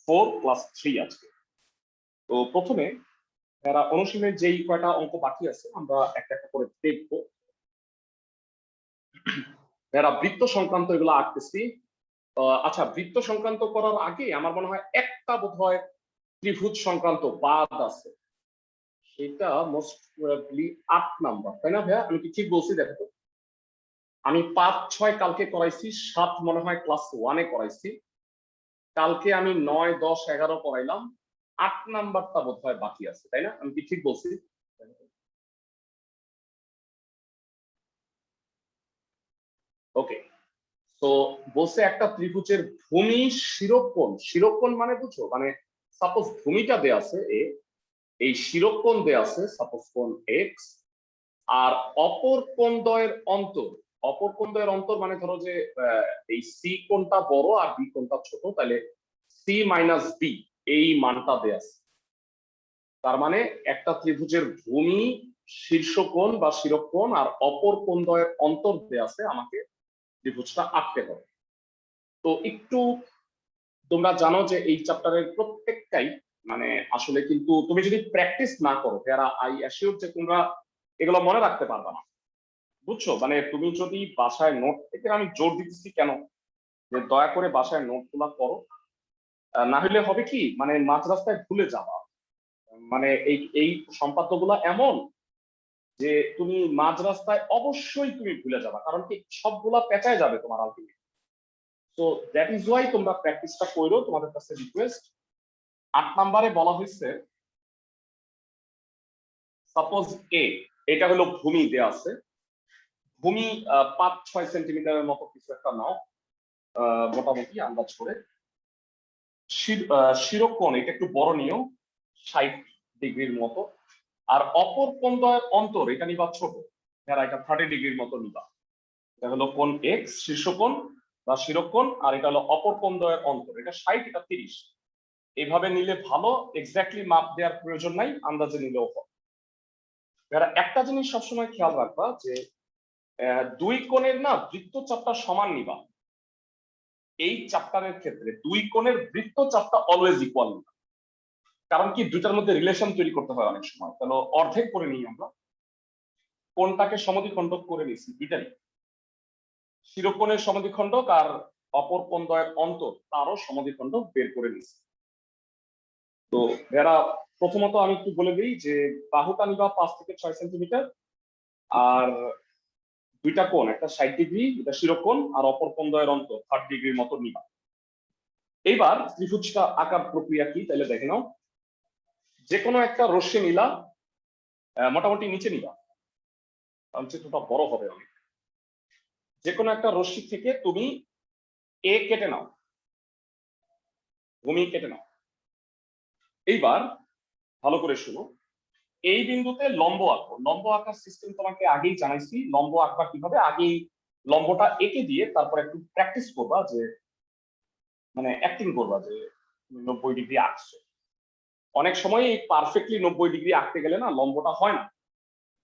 4 class 3 আজকে। তো প্রথমে যারা অনুশীলনের যেই কয়টা অঙ্ক বাকি আছে আমরা একটা একটা করে দেখব। যারা বৃত্ত সংক্রান্ত এগুলো আঁকতেছি। আচ্ছা, বৃত্ত সংক্রান্ত করার আগে আমার মনে হয় একটা বোধহয় ত্রিভুজ সংক্রান্ত বাদ আছে, সেটা মোস্ট প্রবাবলি 8 নাম্বার, তাই না ভাইয়া? আমি কি ঠিক বলছি? দেখো, আমি 5, 6 কালকে করাইছি, 7 মনে হয় ক্লাস 1-এ করাইছি, কালকে আমি 9, 10, 11 করাইলাম, 8 নাম্বারটা বোধহয় বাকি আছে, তাই না? আমি কি ঠিক বলছি? ওকে, তো বলছে একটা ত্রিভুজের ভূমি শিরোকোণ, শিরোকোণ মানে বুঝছো, মানে সাপোজ ভূমিটা দেয়া আছে এ, এই শিরোকোণ দেয়া আছে সাপোজ কোণ এক্স, আর অপর কোণদ্বয়ের অন্তর, অপর কোণদ্বয়ের অন্তর মানে ধরো যে এই সি কোণটা বড় আর বি কোণটা ছোট, তাহলে সি মাইনাস বি এই মানটা দেয়া আছে। তার মানে একটা ত্রিভুজের ভূমি, শীর্ষকোণ বা শিরোকোণ আর অপর কোণদ্বয়ের অন্তর দেয়া আছে, আমাকে ত্রিভুজটা আঁকতে হবে। তো একটু তোমরা জানো যে এই চ্যাপ্টারের প্রত্যেকটাই মানে আসলে কিন্তু তুমি যদি প্র্যাকটিস না করো যারা, আই অ্যাসিওর যে তোমরা এগুলো মনে রাখতে পারবে না, বুঝছো? মানে তুমি যদি বাসায় নোট, থেকে আমি জোর দিতেছি কেন যে দয়া করে বাসায় নোট গুলা করো, না হলে হবে কি মানে মাঝ রাস্তায় ভুলে যাবা। মানে এই এই সম্পাদ্য গুলা এমন যে তুমি মাঝ রাস্তায় অবশ্যই তুমি ভুলে যাবা, কারণ কি সবগুলা পেঁচায় যাবে তোমার আলটিমেট। তো দ্যাট ইজ ওয়াই তোমরা প্র্যাকটিসটা করো, তোমাদের কাছে রিকোয়েস্ট। 8 নম্বরে বলা হয়েছে সাপোজ এ, এটা হলো ভূমি দেয়া আছে, ভূমি 5-6 সেন্টিমিটারের মতো কিছু একটা নাও, মোটামুটি আন্দাজ করে। শিরোকোণ এটা একটু বড় নিও, 60 ডিগ্রির মতো, আর অপর কোণদ্বয়ের অন্তর এটা নিবা ছোট, যারা এটা 30 ডিগ্রির মতো নিবা। এটা হলো কোণ এক্স শীর্ষকোণ বা শিরোকোণ, আর এটা হলো অপর কোণদ্বয়ের অন্তর, এটা 60 এটা 30। এইভাবে নিলে ভালো, এক্স্যাক্টলি মাপ দেওয়ার প্রয়োজন নাই, আন্দাজে নিলেও হবে। যারা একটা জিনিস সবসময় খেয়াল রাখবা যে দুই কোণের না বৃত্তচাপটা সমান নিবা। এই চ্যাপ্টারের ক্ষেত্রে দুই কোণের বৃত্তচাপটা অলওয়েজ ইকুয়াল নিবা, কারণ কি দুইটার মধ্যে রিলেশন তৈরি করতে হয় অনেক সময়। তাহলে অর্ধেক করে নিই আমরা, কোণটাকে সমদ্বিখণ্ডক করে নিছি দুইটারই, শিরোকোণের সমদ্বিখণ্ডক আর অপর কোণদ্বয়ের অন্তর তারও সমদ্বিখণ্ডক বের করে নিছি। তো এরা প্রথমত আমি একটু বলে দিই যে বাহুটা নিবা 5 থেকে 6 সেন্টিমিটার, আর দুইটা কোণ, একটা 60 ডিগ্রি এটা শিরোকোণ আর অপর কোণদ্বয়ের অন্তর 30 ডিগ্রির মতো নিবা। এইবার ত্রিভুজটা আঁকার প্রক্রিয়া কি তাহলে দেখে নাও। যে কোনো একটা রশ্মি নিলা, মোটামুটি নিচে নিবা কারণ চিত্রটা বড় হবে অনেক। যে কোনো একটা রশ্মি থেকে তুমি এ কেটে নাও, ভূমি কেটে নাও। এইবার ভালো করে শুনো, এই বিন্দুতে লম্ব আঁকো। লম্ব আঁকার সিস্টেম তোমাকে আগেই জানাইছি, লম্ব আঁকবা কিভাবে, আগেই লম্বটা এঁকে দিয়ে তারপর একটু প্র্যাকটিস করবা, যে মানে অ্যাক্টিং করবা যে 90 ডিগ্রি আঁকছো। অনেক সময় পারফেক্টলি 90 ডিগ্রি আঁকতে গেলে না লম্বটা হয় না,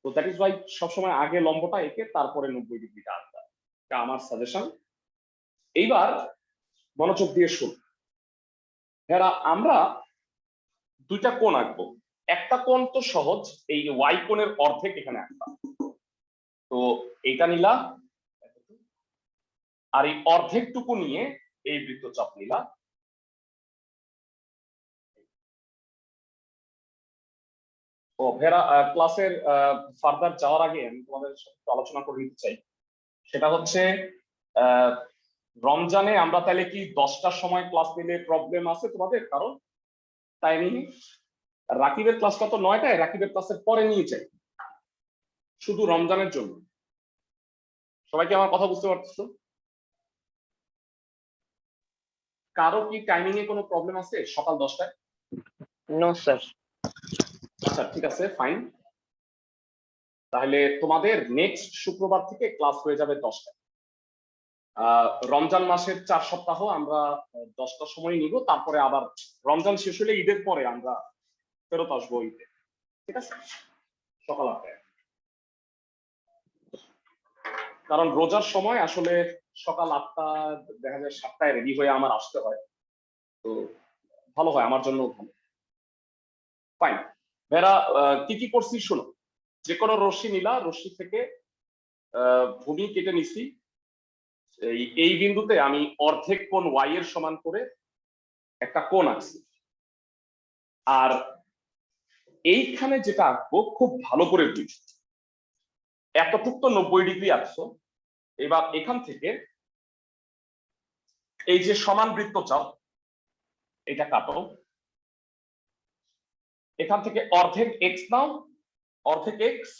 তো দ্যাট ইজ ওয়াই সবসময় আগে লম্বটা এঁকে তারপরে 90 ডিগ্রিটা আঁকবা, এটা আমার সাজেশন। এইবার মনোযোগ দিয়ে শুন, এরা আমরা দুইটা কোণ আঁকবো। একটা কোণ তো সহজ, এই ওয়াই কোণের অর্ধেক এখানে আঁকবা। তো এইটা নিলা, আর এই অর্ধেকটুকু নিয়ে এই বৃত্তচাপ নিলা। ও ভেরা, ক্লাসের ফার্দার যাওয়ার আগে আমি তোমাদের সাথে আলোচনা করে নিতে চাই, সেটা হচ্ছে রমজানে আমরা তাহলে কি 10টার সময় ক্লাস নিলে প্রবলেম আছে তোমাদের কারো টাইমিং? রাকিবের ক্লাসটা তো 9টায়, রাকিবের ক্লাসের পরে নিয়ে যাই শুধু রমজানের জন্য। সবাই কি আমার কথা বুঝতে পারছো? কারো কি টাইমিং এ কোনো প্রবলেম আছে সকাল 10টায়? No sir. আচ্ছা ঠিক আছে, ফাইন। তাহলে তোমাদের নেক্সট শুক্রবার থেকে ক্লাস হয়ে যাবে 10টায়। রমজান মাসের 4 সপ্তাহ আমরা 10টার সময় নিব, তারপরে আবার রমজান শেষ হলে ঈদের পরে আমরা ফেরত আসবো ঈদে, ঠিক আছে, সকাল 8টায়। কারণ রোজার সময় আসলে সকাল 8টা দেখা যায় 7টায় রেডি হয়ে আমার আসতে হয়, তো ভালো হয়, আমার জন্য ভালো। ফাইন। ভেরা, কি কি করছি শোনো। যে কোনো রশ্মি নিলা, রশ্মি থেকে ভূমি কেটে নিছি। এই বিন্দুতে আমি অর্ধেক কোণ ওয়াই এর সমান করে একটা কোণ আঁকছি। আর এইখানে যেটা আঁকবো খুব ভালো করে বুঝ, এতটুক তো 90 ডিগ্রি আঁকছো। এবার এখান থেকে এই যে সমান বৃত্ত চাও, এটা কাটো। এখান থেকে অর্ধেক এক্স নাও, অর্ধেক এক্স।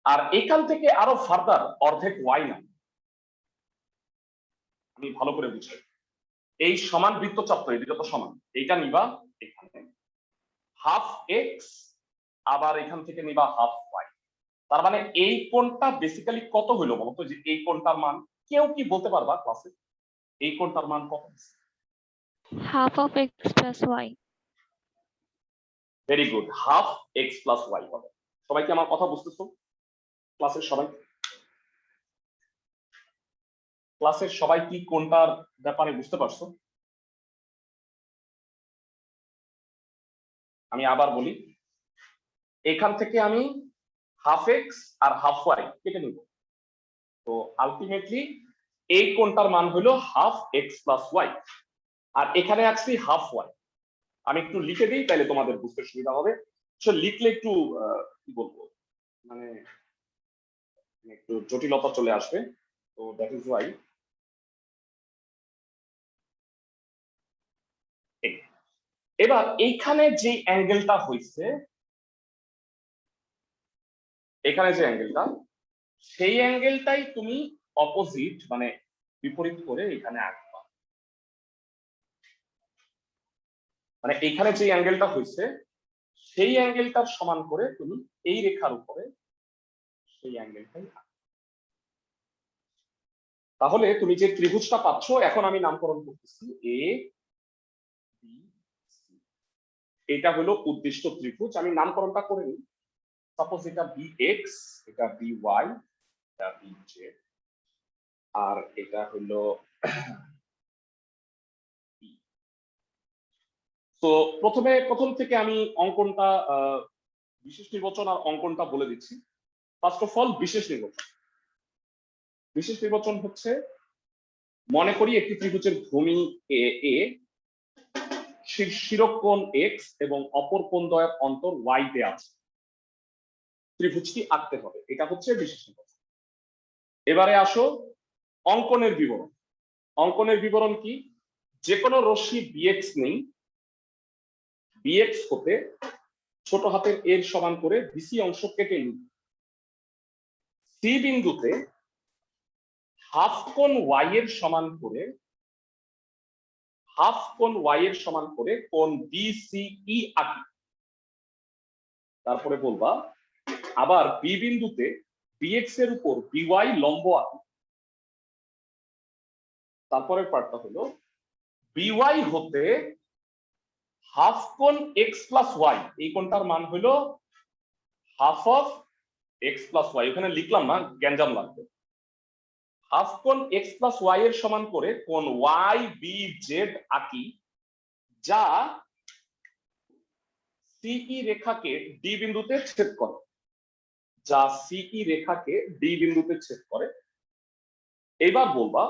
আর এখান থেকে আরো ফার্দার অর্ধেক ওয়াই নাও। আমি ভালো করে বুঝাই, এই সমান বৃত্তচাপ তো এদিকে তো সমান, এইটা নিবা এখানে হাফ এক্স, আবার এখান থেকে নিবা হাফ ওয়াই। তার মানে এই কোণটা বেসিক্যালি কত হইলো বলতো? যে এই কোণটার মান কেউ কি বলতে পারবা ক্লাসে? এই কোণটার মান কত? half of x plus y. Very good, half x plus y হবে। সবাই কি আমার কথা বুঝতেছো? ক্লাসের সবাই, ক্লাসের সবাই কি কোনটার ব্যাপারে বুঝতে পারছো? আমি আবার বলি, এখান থেকে আমি হাফ এক্স আর হাফ ওয়াই কেটে নিব। তো আলটিমেটলি এই কোণটার মান হলো হাফ এক্স প্লাস ওয়াই, আর এখানে আসছি হাফ ওয়াই। আমি একটু লিখে দিই, তাহলে তোমাদের বুঝতে সুবিধা হবে। লিখলে একটু কি বলবো, মানে একটু জটিলতা চলে আসবে। তো দ্যাট ইজ ওয়াই এবার এইখানে যে অ্যাঙ্গেলটা হয়েছে, এখানে যে অ্যাঙ্গেলটা, সেই অ্যাঙ্গেলটাই তুমি অপোজিট মানে বিপরীত করে এখানে আঁকবা। মানে এখানে যে অ্যাঙ্গেলটা হয়েছে সেই অ্যাঙ্গেলটার সমান করে তুমি এই রেখার উপরে সেই অ্যাঙ্গেলটাই আঁকবা। তাহলে তুমি যে ত্রিভুজটা পাচ্ছ, এখন আমি নামকরণ করতেছি এ বি সি। এটা হলো উদ্দিষ্ট ত্রিভুজ। আমি নামকরণটা করে নিই। সাপোজ এটা বি এক্স, এটা বি ওয়াই, এটা বি জেড, আর এটা হলো তো প্রথম থেকে আমি অঙ্কনটা বিশেষ নির্বাচন আর অঙ্কনটা বলে দিচ্ছি। ফার্স্ট অফ অল বিশেষ নির্বাচন। বিশেষ নির্বাচন হচ্ছে, মনে করি একটি ত্রিভুজের ভূমি এ, শিরোকোণ এক্স এবং অপর কোণদ্বয়ের অন্তর ওয়াই তে আছে। ত্রিভুজটি আঁকতে হবে, এটা হচ্ছে বিশেষ নির্বাচন। এবারে আসো অঙ্কনের বিবরণ। অঙ্কনের বিবরণ কি? যে কোনো রশ্মি বিএক্স নেই, বিএক্স হতে ছোট হাতের এর সমান করে বিসি অংশ কেটে নিই। সি বিন্দুতে হাফ কোণ ওয়াই এর সমান করে, হাফ কোণ ওয়াই এর সমান করে কোণ বিসিই আঁকি। তারপরে বলবা আবার বি বিন্দুতে বিএক্স এর উপর বিওয়াই লম্ব আঁকি। তারপরের পার্টটা হলো বিওয়াই হতে হাফ কোণ এক্স প্লাস ওয়াই, এই কোণটার মান হলো half of x plus y. এখানে লিখলাম না, গ্যাঞ্জাম লাগবে। হাফ কোণ এক্স প্লাস ওয়াই এর সমান করে কোণ ওয়াই বি জেড আঁকি, যা সিই রেখাকে ডি বিন্দুতে ছেদ করে, যা সিই রেখাকে ডি বিন্দুতে ছেদ করে। এবার বলবা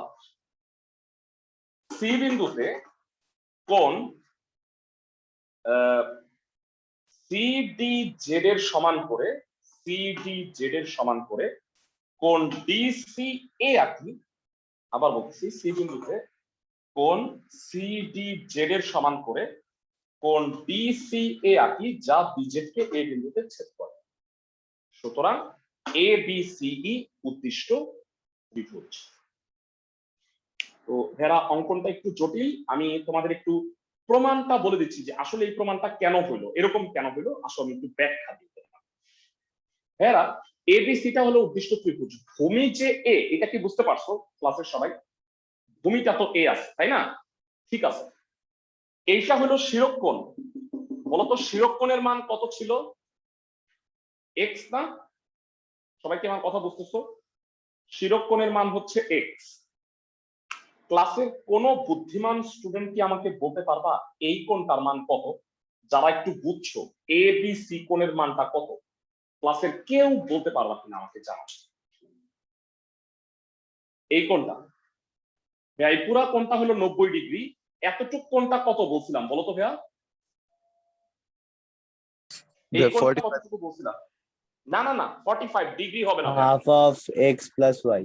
সি বিন্দুতে কোণ সিডি জেড এর সমান করে, সিডি জেড এর সমান করে কোণ ডিসি এ আঁকি। আবার বলছি, সি বিন্দুতে কোণ সিডি জেড এর সমান করে কোণ ডিসি এ আঁকি, যা বিজেড কে এ বিন্দুতে ছেদ করে। সুতরাং এ বি সিই উদ্দিষ্ট ত্রিভুজ। তো ভেরা, অঙ্কনটা একটু জটিল। আমি তোমাদের একটু প্রমাণটা বলে দিচ্ছি যে আসলে এই প্রমাণটা কেন হলো, এরকম কেন হলো, আসলে আমি একটু ব্যাখ্যা দিতে। ভেরা, এবিসিটা হলো উদ্দিষ্ট ত্রিভুজ। ভূমি যে এ, এটা কি বুঝতে পারছো ক্লাসের সবাই? ভূমিটা তো এ আছে, তাই না? ঠিক আছে, এইটা হলো শিরোকোণ। বলতো শিরোকোণের মান কত ছিল? এক্স না? সবাই কি আমার কথা বুঝতেছো? শিরোকোণের মান হচ্ছে এক্স। তো ক্লাসের কোন বুদ্ধিমান স্টুডেন্ট কি আমাকে বলতে পারবা এই কোণটার মান কত? যারা একটু বুঝছো এ বি সি কোণের মানটা কত? ক্লাসের কেউ বলতে পারবা কিনা আমাকে জানাও। এই কোণটা ভাইয়া, এই পুরা কোণটা হলো 90 ডিগ্রি। এতটুক কোণটা কত বলছিলাম বলো তো ভাইয়া? এই কোণটা কতটুকু বলছিলাম? না না না, 45 ডিগ্রি হবে না, half of x plus y.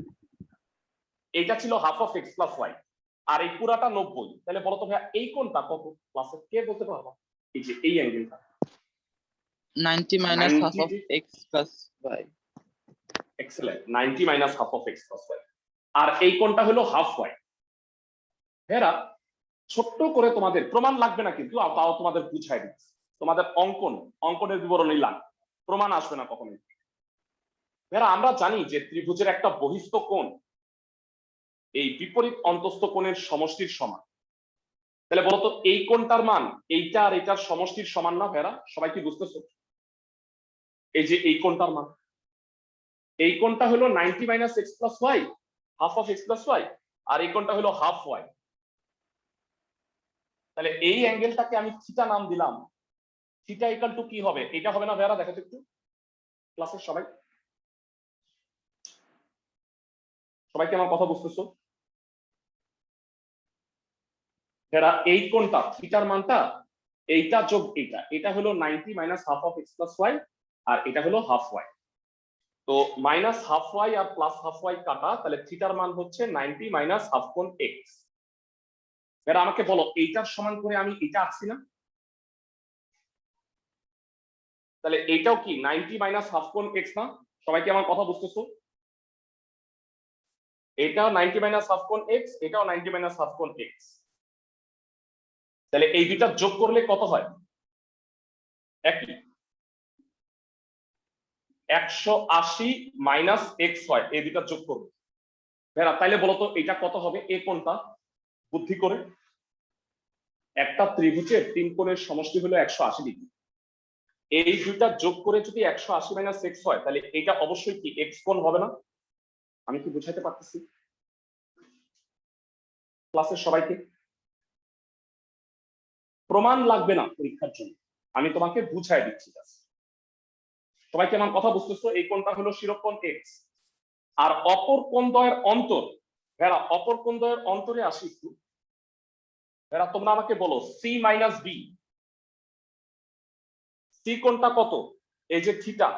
এটা ছিল half of x plus Y, আর এই পুরাটা 90। তাহলে বলো তো ভাইয়া এই কোণটা কত? ক্লাসের কে বলতে পারবা? এই যে এই অ্যাঙ্গেলটা 90 minus 90 half of x plus y. Excellent, 90 minus half of x plus Y. আর এই কোণটা হলো হাফ ওয়াই। হেরা ছোট্ট করে, তোমাদের প্রমাণ লাগবে না কিন্তু, তাও তোমাদের বুঝাই দিচ্ছি। তোমাদের অঙ্কনের বিবরণী লাগবে, প্রমাণ আসবে না কখনোই। হেরা আমরা জানি যে ত্রিভুজের একটা বহিস্থ কোণ এই বিপরীত অন্তস্থ কোণের সমষ্টির সমান। তাহলে বলতো এই কোণটার মান এইটা আর এটার সমষ্টির সমান না ভেরা? সবাই কি বুঝতেছো? এই যে এই কোণটার মান, এই কোণটা হলো 90 minus X plus Y, half of x plus Y, আর এই কোণটা হলো হাফ ওয়াই। তাহলে এই অ্যাঙ্গেলটাকে আমি থিটা নাম দিলাম। থিটা ইকুয়াল টু কি হবে? এটা হবে না ভেরা? দেখো তো একটু ক্লাসের সবাই, সবাইকে আমার কথা বুঝতেছো? ভেরা এই কোণটা থিটার মানটা এইটা যোগ এইটা, এটা হলো 90 minus half of x plus Y, আর এটা হলো হাফ ওয়াই। তো মাইনাস হাফ ওয়াই আর প্লাস হাফ ওয়াই কাটা, তাহলে থিটার মান হচ্ছে 90 মাইনাস হাফ কোণ এক্স। এবার আমাকে বলো এইটার সমান করে আমি এটা আঁকছি না? তাহলে এইটাও কি 90 মাইনাস হাফ কোণ এক্স না? সবাইকে আমার কথা বুঝতেছো? এটাও 90 মাইনাস হাফ কোণ এক্স, এটাও 90 মাইনাস হাফ কোণ এক্স। তাহলে এই দুইটা যোগ করলে কত হয়? একই, 180 মাইনাস এক্স হয়। এই দুইটা যোগ করবো ভেরা, তাইলে বলতো এটা কত হবে? এই কোণটা বুদ্ধি করে, একটা ত্রিভুজের তিন কোণের সমষ্টি হলো 180 ডিগ্রি। এই দুইটা যোগ করে যদি 180 মাইনাস এক্স হয়, তাহলে এটা অবশ্যই কি এক্স কোণ হবে না? আমি কি বুঝাইতে পারতেছি ক্লাসের সবাইকে? প্রমাণ লাগবে না পরীক্ষার জন্য, আমি তোমাকে বুঝাই দিচ্ছি। সবাইকে আমার কথা বুঝতেছো? এই কোণটা হলো শিরোকোণ এক্স, আর অপর কোণদ্বয়ের অন্তর ভেরা, অপর কোণদ্বয়ের অন্তরে আসি একটু ভেরা, তোমরা আমাকে বলো সি মাইনাস বি, সি কোণটা কত? এই যে থিটা,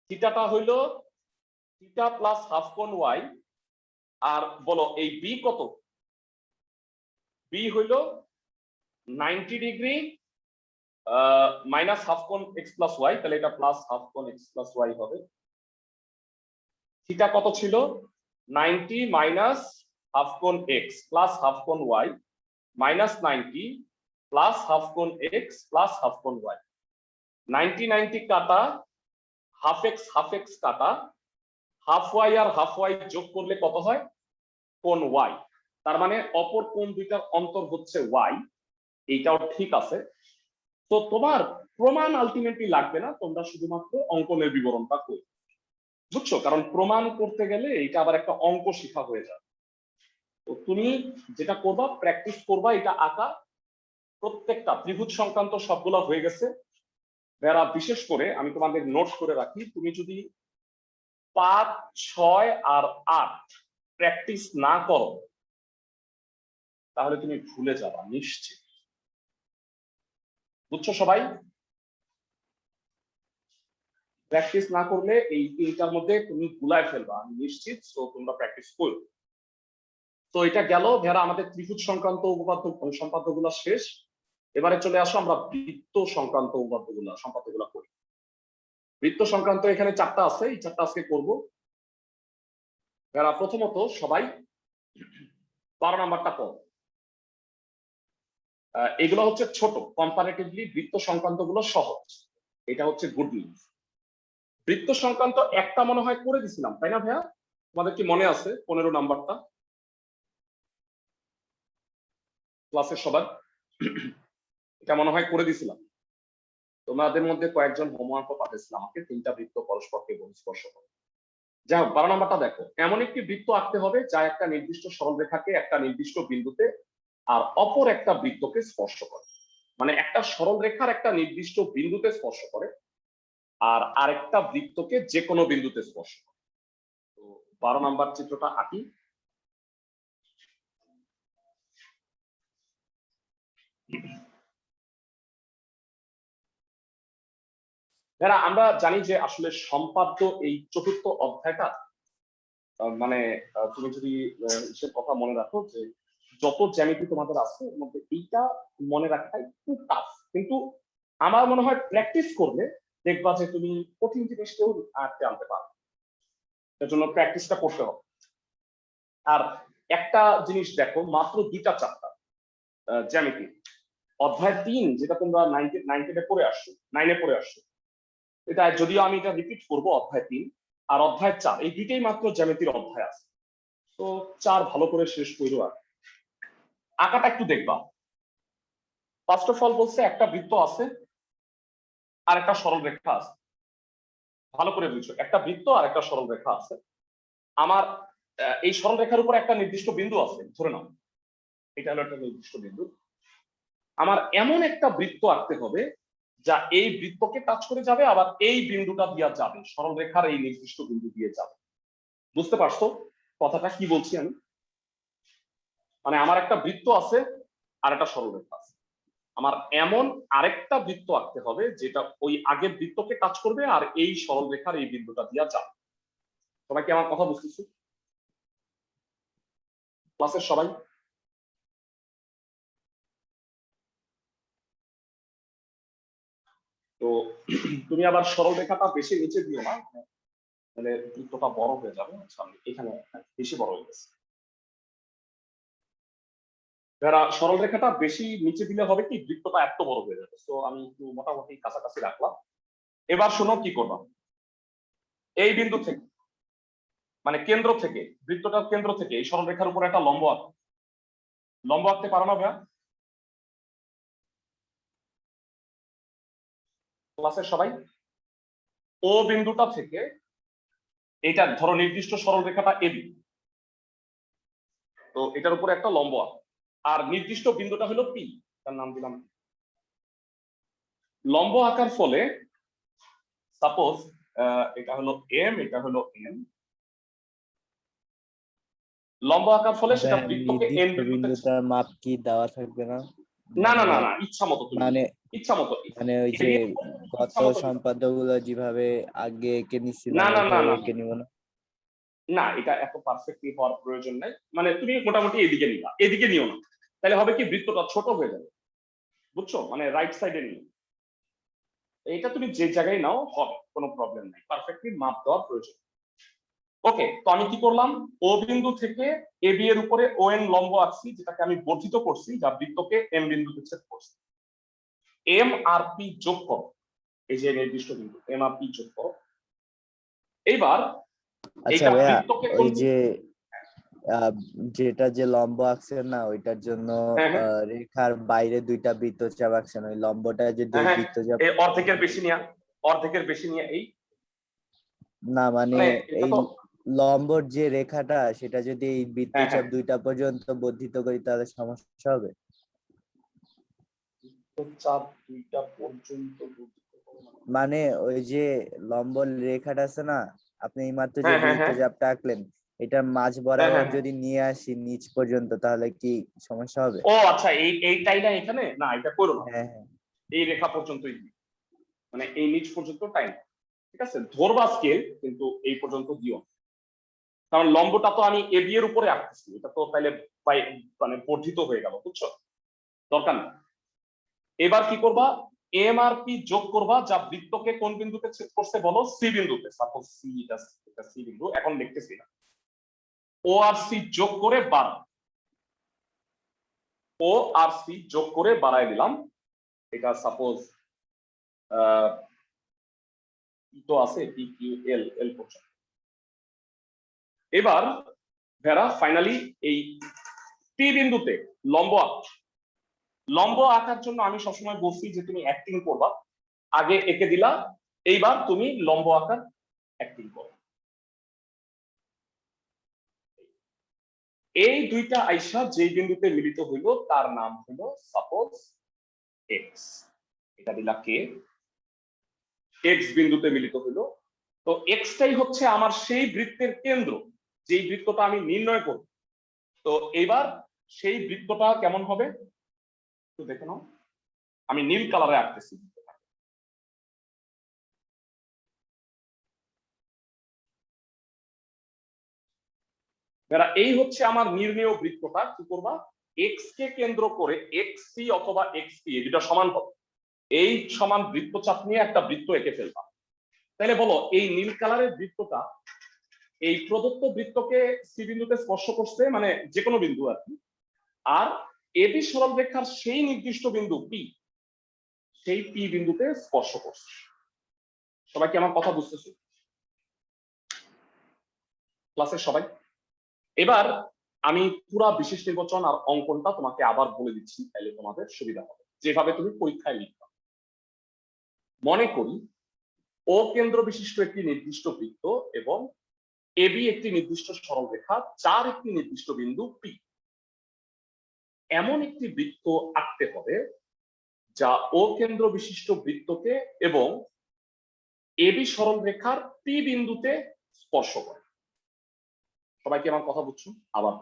থিটাটা হইলো থিটা প্লাস হাফ কোণ ওয়াই, আর বলো এই বি কত? বি হইলো 90 ডিগ্রি মাইনাস হাফ কোণ এক্স প্লাস ওয়াই, তাহলে এটা প্লাস হাফ কোণ এক্স প্লাস ওয়াই হবে। থিটা কত ছিল? 90 মাইনাস হাফ কোণ এক্স প্লাস হাফ কোণ ওয়াই মাইনাস 90 প্লাস হাফ কোণ এক্স প্লাস হাফ কোণ ওয়াই। 90 90 কাটা, হাফ এক্স কাটা, হাফ ওয়াই আর হাফ ওয়াই যোগ করলে কত হয়? কোণ ওয়াই। তার মানে অপর কোণ দুইটার অন্তর হচ্ছে ওয়াই। এইটাও ঠিক আছে। তো তোমার প্রমাণ আলটিমেটলি লাগবে না, তোমরা শুধুমাত্র অঙ্কনের বিবরণটা করো, বুঝছো? কারণ প্রমাণ করতে গেলে এটা আবার একটা অঙ্ক শিখা হয়ে যাবে। তো তুমি যেটা করবা, প্র্যাকটিস করবা এটা আঁকা। প্রত্যেকটা ত্রিভুজ সংক্রান্ত সবগুলো হয়ে গেছে যারা, বিশেষ করে আমি তোমাদের নোট করে রাখি, তুমি যদি 5, 6 আর 8 প্র্যাকটিস না করো তাহলে তুমি ভুলে যাবা নিশ্চিত, বুঝছো সবাই? প্র্যাকটিস না করলে এই তিনটার মধ্যে তুমি ভুলায় ফেলবা, আমি নিশ্চিত। তো তোমরা প্র্যাকটিস করো। তো এটা গেল ভেরা আমাদের ত্রিভুজ সংক্রান্ত উপপাদ্য সম্পাদ্যগুলো শেষ। এবারে চলে আসো আমরা বৃত্ত সংক্রান্ত সম্পাদ্যগুলো করি। বৃত্ত সংক্রান্ত এখানে 4টা আছে, এই 4টা আজকে করব। ভেরা প্রথমত সবাই 12 নাম্বারটা পড়ো। এগুলো হচ্ছে ছোট, কম্পারেটিভলি বৃত্ত সংক্রান্ত গুলো সহজ, এটা হচ্ছে গুড নিউজ। বৃত্ত সংক্রান্ত একটা মনে হয় করে দিছিলাম, তাই না ভাইয়া? তোমাদের কি মনে আছে 15 নাম্বারটা ক্লাসের সবার? এটা মনে হয় করে দিছিলাম। তোমাদের মধ্যে কয়েকজন হোমওয়ার্কও পাঠিয়েছিল আমাকে, 3টা বৃত্ত পরস্পরকে বহিঃস্পর্শ করে। যাই হোক 12 নাম্বারটা দেখো, এমন একটি বৃত্ত আঁকতে হবে যা একটা নির্দিষ্ট সরলরেখাকে একটা নির্দিষ্ট বিন্দুতে আর অপর একটা বৃত্তকে স্পর্শ করে। মানে একটা সরলরেখার একটা নির্দিষ্ট বিন্দুতে স্পর্শ করে আর আরেকটা বৃত্তকে যে কোনো বিন্দুতে স্পর্শ করে। তো 12 নাম্বার চিত্রটা আঁকি। যারা আমরা জানি যে আসলে সম্পাদ্য এই চতুর্থ অধ্যায়টা মানে তুমি যদি সে কথা মনে রাখো যে যত জ্যামিতি তোমাদের আছে এর মধ্যে এইটা মনে রাখাটাই খুব টাফ, কিন্তু আমার মনে হয় প্র্যাকটিস করলে দেখবা যে তুমি কঠিন জিনিসকেও আয়ত্তে আনতে পারো। এর জন্য প্র্যাকটিসটা করতে হবে। আর একটা জিনিস দেখো, মাত্র 2টা চ্যাপ্টার জ্যামিতি, অধ্যায় 3 যেটা তোমরা 9 পড়ে আসছো, 9 পড়ে আসছো, এটা যদিও আমি এটা রিপিট করবো, অধ্যায় 3 আর অধ্যায় 4 এই দুইটাই মাত্র জ্যামিতির অধ্যায় আছে। তো 4 ভালো করে শেষ করো। আর আঁকাটা একটু দেখবা। ফার্স্ট অফ অল বলছে একটা বৃত্ত আছে আর একটা সরল রেখা আছে। ভালো করে বুঝছো, একটা বৃত্ত আর একটা সরল রেখা আছে। আমার এই সরল রেখার উপর একটা নির্দিষ্ট বিন্দু আছে, ধরে নাও এটা হলো একটা নির্দিষ্ট বিন্দু। আমার এমন একটা বৃত্ত আঁকতে হবে যা এই বৃত্তকে টাচ করে যাবে, আবার এই বিন্দুটা দিয়ে যাবে, সরল রেখার এই নির্দিষ্ট বিন্দু দিয়ে যাবে। বুঝতে পারছো কথাটা কি বলছি আমি? মানে আমার একটা বৃত্ত আছে আর একটা সরলরেখা আছে, আমার এমন আরেকটা বৃত্ত আঁকতে হবে যেটা ওই আগের বৃত্তকে টাচ করবে আর এই সরলরেখার এই বিন্দুটা দিয়ে যাবে। সবাই কি আমার কথা বুঝতেছো? ক্লাসের সবাই? তো তুমি আবার সরলরেখাটা বেশি নিচে দিও না, তাহলে বৃত্তটা বড় হয়ে যাবে। এখানে বেশি বড় হয়ে গেছে। যারা সরলরেখাটা বেশি নিচে দিলে হবে কি, বৃত্তটা এত বড় হয়ে যাবে। তো আমি একটু মোটামুটি কাছাকাছি রাখলাম। এবার শোনো কি করবা। এই বিন্দু থেকে, মানে কেন্দ্র থেকে, বৃত্তটার কেন্দ্র থেকে এই সরলরেখার উপর একটা লম্ব আঁকো। লম্ব আঁকতে পারো না ভাইয়া? ক্লাসের সবাই? ও বিন্দুটা থেকে এটা ধরো নির্দিষ্ট সরলরেখাটা এবি, তো এটার উপরে একটা লম্ব আঁকো। আর নির্দিষ্ট বিন্দুটা হলো পি, তার নাম দিলাম। লম্ব আঁকার ফলে সাপোজ এটা হলো এম, এটা হলো এম। লম্ব আঁকার ফলে সেটা বৃত্তকে এন নির্দিষ্ট বিন্দুতে। বিন্দুটার মাপ কি দেওয়া থাকবে না? না না না না, ইচ্ছা মতো তুমি, মানে ইচ্ছা মতো। মানে ওই যে গত সম্পাদ্য গুলো যেভাবে আগে এঁকে নিচ্ছিলাম না না না ওইভাবে না এঁকে নিব না? না, এটা এত পারফেক্টলি হওয়ার প্রয়োজন নাই। মানে তুমি মোটামুটি এদিকে নিবা, এদিকে নিও না, তাহলে হবে কি বৃত্তটা ছোট হয়ে যাবে। বুঝছো? মানে রাইট সাইডে নিও। এটা তুমি যে জায়গায় নাও হবে, কোনো প্রবলেম নাই, পারফেক্টলি মাপ দেওয়ার প্রয়োজন। ওকে, তো আমি কি করলাম, ও বিন্দু থেকে এ বি এর উপরে ও এন লম্ব আঁকছি, যেটাকে আমি বর্ধিত করছি, যা বৃত্তকে এম বিন্দুতে ছেদ করছে। এম আর পি যোগ করো, এই যে নির্দিষ্ট বিন্দু এম আর পি যোগ করো। এইবার আচ্ছা এইটা ভাইয়া, বৃত্তকে ওই যে যেটা যে লম্ব আঁকছেন না ওইটার জন্য হ্যাঁ হ্যাঁ রেখার বাইরে 2টা বৃত্তচাপ আঁকছেন, ওই লম্বটা যদি ওই হ্যাঁ, বৃত্তচাপ এই অর্ধেকের বেশি নিয়ে, অর্ধেকের বেশি নিয়ে এই, না মানে মানে এটা এই তো, লম্বর যে রেখাটা সেটা যদি এই হ্যাঁ বৃত্তচাপ হ্যাঁ 2টা পর্যন্ত বর্ধিত করি তাহলে সমস্যা হবে? চাপ 2টা পর্যন্ত। মানে ওই যে লম্ব রেখাটা আছে না, আপনি এইমাত্র যে হ্যাঁ হ্যাঁ হ্যাঁ বৃত্তচাপটা আঁকলেন এটার মাঝ হ্যাঁ বরাবর হ্যাঁ, যদি নিয়ে আসি নিচ পর্যন্ত তাহলে কি সমস্যা হবে? ও আচ্ছা, এইটাই না, এখানে না এটা করো না, হ্যাঁ হ্যাঁ। এই রেখা পর্যন্তই, মানে এই নিচ পর্যন্ত টাইম, ঠিক আছে, ধরবা স্কেল, কিন্তু এই পর্যন্ত দিও। কারণ লম্বটা তো আমি এবি এর উপরে আঁকতেছি, এটা তো তাইলে মানে বর্ধিত হয়ে গেল, বুঝছো? দরকার নেই। এবার কি করবা, এম আর পি যোগ করবা, যা বৃত্তকে কোন বিন্দুতে ছেদ করছে বলো? সি বিন্দুতে। সাপোজ সি, এটা সি বিন্দু, এখন লিখতেছি না। ও আর সি যোগ করে 12, ও আর সি যোগ করে বাড়ায় দিলাম। এটা সাপোজ তো আছে পি কিউ এল, এল পর্যন্ত। এবার ভেরা ফাইনালি এই পি বিন্দুতে লম্ব আঁক। লম্ব আঁকার জন্য আমি সবসময় বলছি যে তুমি অ্যাক্টিং করবা, আগে এঁকে দিলা, এইবার তুমি লম্ব আঁকার অ্যাক্টিং করো। এই দুইটা আইসা যেই বিন্দুতে মিলিত হইল তার নাম হলো সাপোজ এক্স। এটা দিলা কে, এক্স বিন্দুতে মিলিত হইল। তো এক্সটাই হচ্ছে আমার সেই বৃত্তের কেন্দ্র যেই বৃত্তটা আমি নির্ণয় করব। তো এবার সেই বৃত্তটা কেমন হবে একটু দেখে নাও, আমি নীল কালারে আঁকতেছি। এই হচ্ছে আমার নির্ণেয় বৃত্তটা। কি করবা, এক্স কে কেন্দ্র করে এক্স সি অথবা এক্স পি দুটা সমান হবে, এই সমান বৃত্তচাপ নিয়ে একটা বৃত্ত এঁকে ফেলবা। তাহলে বলো এই নীল কালারের বৃত্তটা এই প্রদত্ত বৃত্তকে সি বিন্দুতে স্পর্শ করছে, মানে যে কোনো বিন্দু আর কি, আর এবি সরল রেখার সেই নির্দিষ্ট বিন্দু পি, সেই পি বিন্দুতে স্পর্শ করছে। সবাই কি আমার কথা বুঝতেছো ক্লাসের সবাই? এবার আমি পুরা বিশেষ নির্বাচন আর অঙ্কনটা তোমাকে আবার বলে দিচ্ছি, তাহলে তোমাদের সুবিধা হবে যেভাবে তুমি পরীক্ষায় লিখবা। মনে করি ও কেন্দ্র বিশিষ্ট একটি নির্দিষ্ট বৃত্ত এবং এবি একটি নির্দিষ্ট সরল রেখা, যার একটি নির্দিষ্ট বিন্দু পি। এমন একটি বৃত্ত আঁকতে হবে যা ও কেন্দ্র বিশিষ্ট বৃত্তকে এবং এবি সরল রেখার পি বিন্দুতে স্পর্শ করে। সবাই কি আমার কথা বুঝছো? আবার